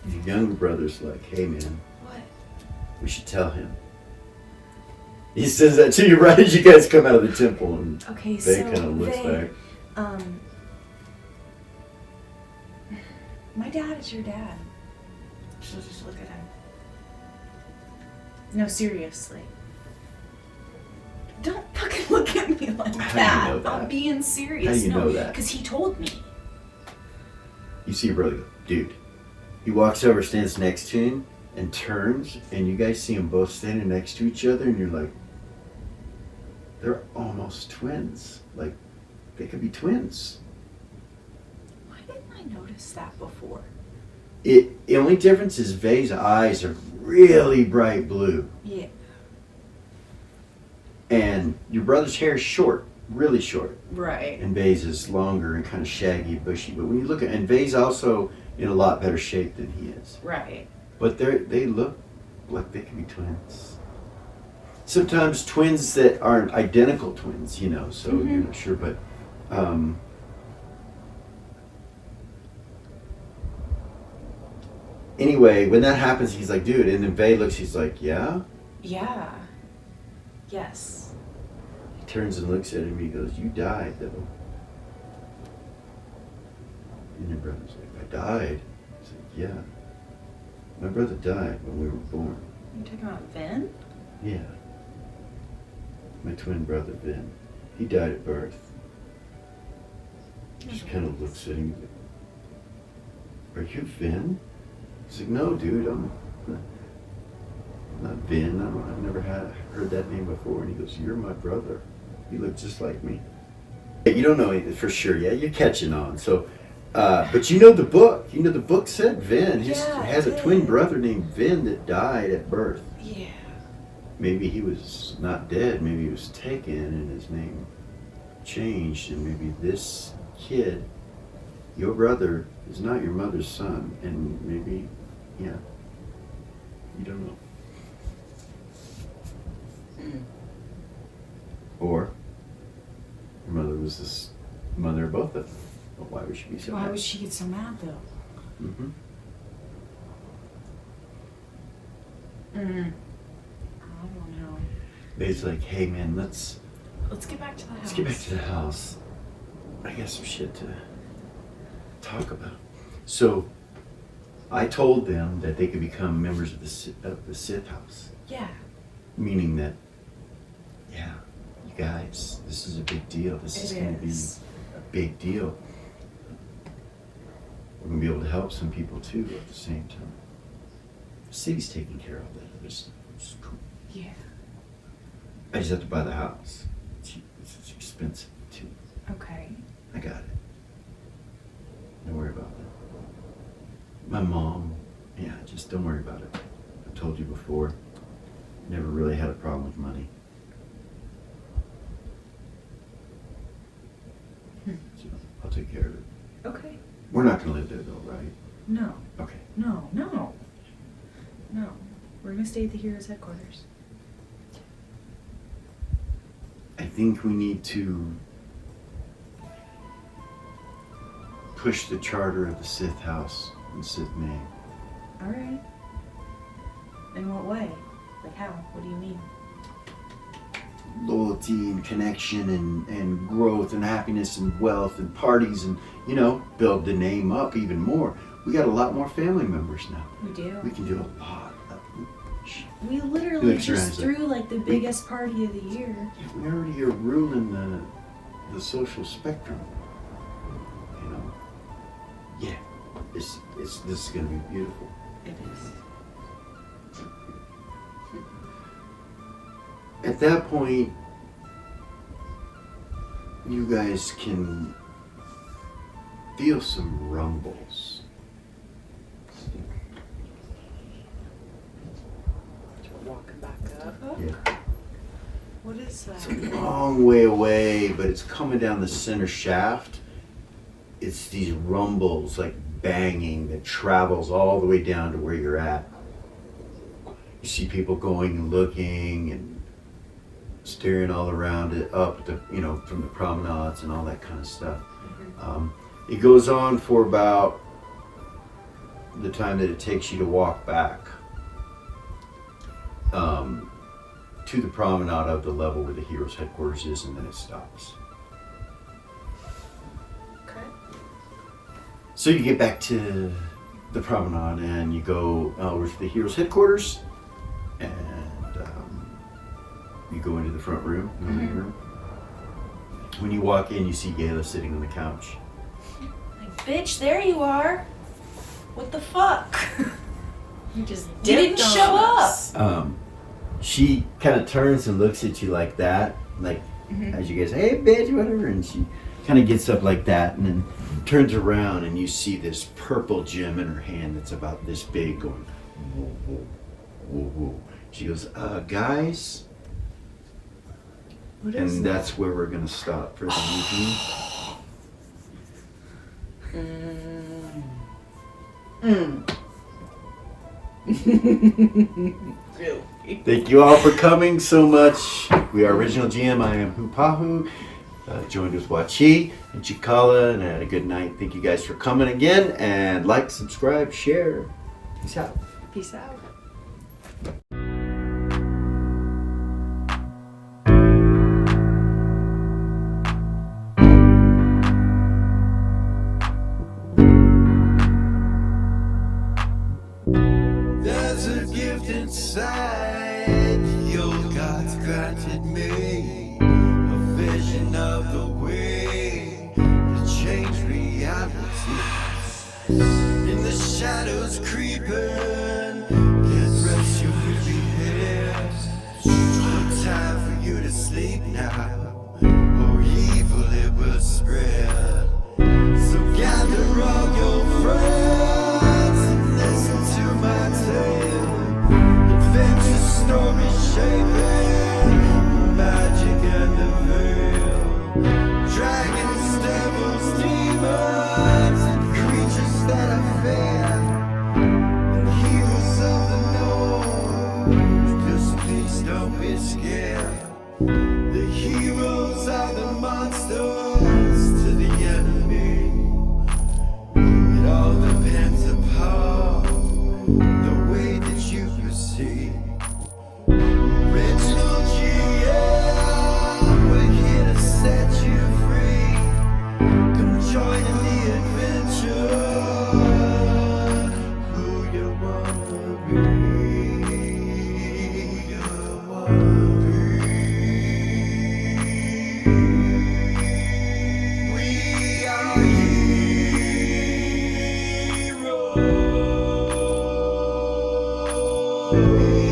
Your younger brother's like, hey man, What? we should tell him. He says that to you right as you guys come out of the temple, and Okay, Vay so kind of looks Vay, back. my dad is your dad. She'll just look at him. No, seriously. Don't fucking look at me like How do you that. know that? I'm being serious. How do you no, know that? because he told me. You see your brother go, dude. He walks over, stands next to him, and turns, and you guys see them both standing next to each other, and you're like, they're almost twins. Like, they could be twins. Why didn't I notice that before? The only difference is Vay's eyes are really bright blue. Yeah. And your brother's hair is short, really short. Right. And Vay's is longer and kind of shaggy, bushy. But when you look at, and Vay's also in a lot better shape than he is. Right. But they look like they can be twins. Sometimes twins that aren't identical twins, you know, so you're not sure, but anyway, when that happens, he's like, dude, and then Vay looks, he's like, yeah? Yeah. Yes. He turns and looks at him, he goes, you died, though. And your brother's like, I died? He's like, yeah. My brother died when we were born. You talking about Vin? Yeah. My twin brother, Vin. He died at birth. Just kind of looks at him. Are you Vin? He's like, no, dude, I'm not Vin. I've never heard that name before. And he goes, you're my brother. You look just like me. You don't know it for sure. Yeah, you're catching on. So, but you know the book. You know the book said Vin. He has a twin brother named Vin that died at birth. Yeah. Maybe he was not dead. Maybe he was taken and his name changed. And maybe this kid, your brother, is not your mother's son. And maybe, yeah, you don't know. Or your mother was this mother of both of them. But why would she be so Why mad? would she get so mad though? Mm-hmm. I don't know. It's like, hey man, let's Let's get back to the house. get back to the house. I got some shit to talk about. So I told them that they could become members of the Sith house, Yeah. meaning that, yeah, you guys, this is a big deal. This is going to be a big deal. We're going to be able to help some people too at the same time. The city's taking care of that other stuff. It's cool. Yeah. I just have to buy the house. It's expensive too. Okay. I got it. Don't worry about it. My mom, yeah, just don't worry about it. I told you before, never really had a problem with money. So I'll take care of it. Okay. We're not gonna live there though, right? No. Okay. No. No. No. We're gonna stay at the Heroes headquarters. I think we need to push the charter of the Sith house in Sith name. All right. In what way? Like how? What do you mean? Loyalty and connection and growth and happiness and wealth and parties and, you know, build the name up even more. We got a lot more family members now. We do. We can do a lot of We literally Looks around, just he's like, threw like the biggest party of the year. yeah, we already are ruling the social spectrum. You know? Yeah. This is gonna be beautiful. It is. At that point, you guys can feel some rumbles. Walking back up. Yeah. What is It's that? a long way away, but it's coming down the center shaft. It's these rumbles, like banging, that travels all the way down to where you're at. You see people going and looking and staring all around it, up the, you know, from the promenades and all that kind of stuff. It goes on for about the time that it takes you to walk back to the promenade of the level where the Heroes headquarters is, and then it stops. Okay. So you get back to the promenade and you go over to the Heroes headquarters, and you go into the front room, the living room. When you walk in, you see Gayla sitting on the couch. Like, bitch, there you are. What the fuck? You just You didn't dipped show on up. us. She kind of turns and looks at you like that, like as you guys, hey bitch, whatever, and she kind of gets up like that and then turns around and you see this purple gem in her hand that's about this big going whoa, whoa, whoa, whoa. She goes, guys, What is and that? that's where we're gonna stop for the evening. Really? Thank you all for coming so much. We are Original GM. I am Hupahu, joined with Wachi and Chikala, and I had a good night. Thank you guys for coming again, and like, subscribe, share. Peace out. Peace out. There's a gift inside your God's granted me, a vision of the way to change reality. In the shadows creeping, get rest your weary head. No time for you to sleep now, or evil it will spread. So gather all your friends and listen to my tale. Adventure story shaping magic and the veil. Dragons, devils, demons, and creatures that I fear, and heroes of the known. Just please don't be scared. The heroes are the monsters to the enemy. It all depends upon the way that you perceive. Original GM, we're here to set you free. Come join in the adventure. Who you wanna be? Who you wanna be? We are heroes.